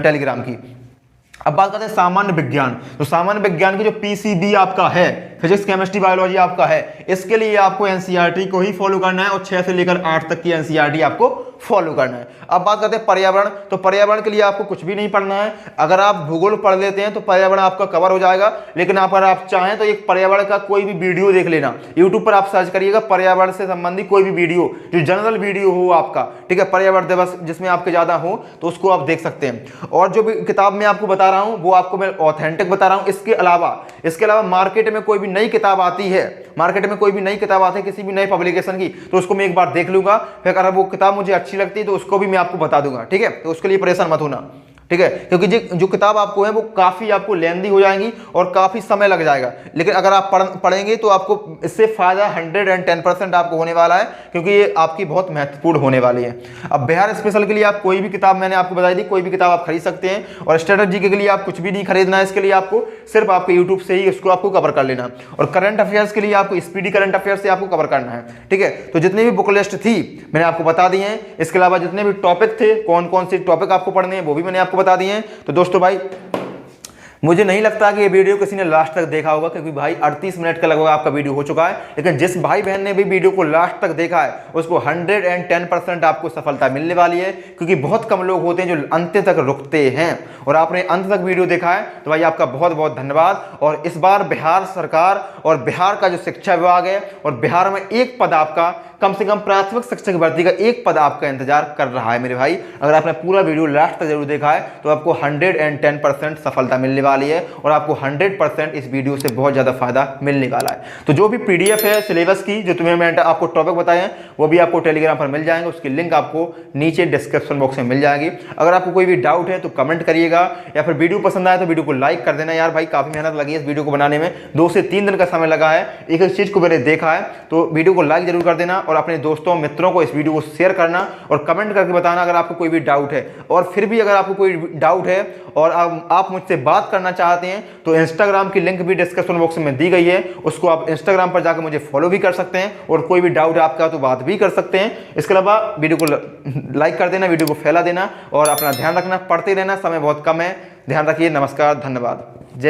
टेलीग्राम की। अब बात करते हैं सामान्य विज्ञान। तो सामान्य विज्ञान की जो पीसीबी आपका है, फिजिक्स, केमिस्ट्री, बायोलॉजी आपका है, इसके लिए आपको एनसीईआरटी को ही फॉलो करना है, और 6 से लेकर 8 तक की एनसीईआरटी आपको फॉलो करना है। अब बात करते हैं पर्यावरण। तो पर्यावरण के लिए आपको कुछ भी नहीं पढ़ना है। अगर आप भूगोल पढ़ लेते हैं तो पर्यावरण आपका कवर हो जाएगा, लेकिन अगर आप चाहें तो एक पर्यावरण का कोई भी वीडियो देख लेना। यूट्यूब पर आप सर्च करिएगा पर्यावरण से संबंधित कोई भी वीडियो, जो जनरल वीडियो हो आपका, ठीक है, पर्यावरण दिवस जिसमें आपके ज्यादा हो तो उसको आप देख सकते हैं। और जो भी किताब मैं आपको बता रहा हूं वो आपको मैं ऑथेंटिक बता रहा हूं। इसके अलावा मार्केट में कोई भी नई किताब आती है, किसी भी नई पब्लिकेशन की, तो उसको मैं एक बार देख लूंगा, फिर अगर वो किताब मुझे अच्छी लगती है तो उसको भी मैं आपको बता दूंगा, ठीक है। तो उसके लिए परेशान मत होना, ठीक है, क्योंकि जो किताब आपको है वो काफी आपको लेंदी हो जाएंगी और काफी समय लग जाएगा। लेकिन अगर आप पढ़ेंगे तो आपको इससे फायदा 110% आपको होने वाला है, क्योंकि ये आपकी बहुत महत्वपूर्ण होने वाली है। अब बिहार स्पेशल के लिए आप कोई भी किताब, मैंने आपको बताई थी, कोई भी किताब आप खरीद सकते हैं। और स्ट्रेटजी के लिए आप कुछ भी नहीं खरीदना है, इसके लिए आपको सिर्फ आपके यूट्यूब से ही इसको आपको कवर कर लेना। और करंट अफेयर्स के लिए आपको स्पीडी करंट अफेयर्स से आपको कवर करना है, ठीक है। तो जितनी भी बुक लिस्ट थी मैंने आपको बता दी है। इसके अलावा जितने भी टॉपिक थे, कौन कौन से टॉपिक आपको पढ़ने हैं वो भी मैंने आपको बता दिए हैं। तो दोस्तों भाई, मुझे नहीं लगता कि ये वीडियो किसी ने लास्ट तक देखा होगा, क्योंकि भाई 38 मिनट का लगभग आपका वीडियो हो चुका है। लेकिन जिस भाई बहन ने भी वीडियो को लास्ट तक देखा है उसको 110% आपको सफलता मिलने वाली है, क्योंकि बहुत कम लोग होते हैं जो अंत तक रुकते हैं। और आपने अंत तक वीडियो देखा है तो भाई आपका बहुत बहुत धन्यवाद। और इस बार बिहार सरकार और बिहार का जो शिक्षा विभाग है, और बिहार में एक पद आपका, कम से कम प्राथमिक शिक्षक भर्ती का एक पद आपका इंतजार कर रहा है मेरे भाई। अगर आपने पूरा वीडियो लास्ट तक जरूर देखा है तो आपको 110% सफलता मिलने वाली है, और आपको 100% इस वीडियो से बहुत ज़्यादा फायदा मिलने वाला है। तो जो भी पीडीएफ है सिलेबस की, जो तुम्हें मैं आपको टॉपिक बताए हैं, वो भी आपको टेलीग्राम पर मिल जाएंगे। उसकी लिंक आपको नीचे डिस्क्रिप्शन बॉक्स में मिल जाएगी। अगर आपको कोई भी डाउट है तो कमेंट करिएगा, या फिर वीडियो पसंद आए तो वीडियो को लाइक कर देना। यार भाई काफ़ी मेहनत लगी है इस वीडियो को बनाने में, 2 से 3 दिन का समय लगा है, एक एक चीज़ को मैंने देखा है। तो वीडियो को लाइक जरूर कर देना। और और अपने दोस्तों मित्रों को इस वीडियो को शेयर करना और कमेंट करके बताना अगर आपको कोई भी डाउट है। और फिर भी अगर आपको कोई डाउट है और आप मुझसे बात करना चाहते हैं तो इंस्टाग्राम की लिंक भी डिस्क्रिप्शन बॉक्स में दी गई है, उसको आप इंस्टाग्राम पर जाकर मुझे फॉलो भी कर सकते हैं और कोई भी डाउट है आपका तो बात भी कर सकते हैं। इसके अलावा वीडियो को लाइक कर देना, वीडियो को फैला देना और अपना ध्यान रखना, पढ़ते रहना, समय बहुत कम है। ध्यान रखिए। नमस्कार, धन्यवाद। जय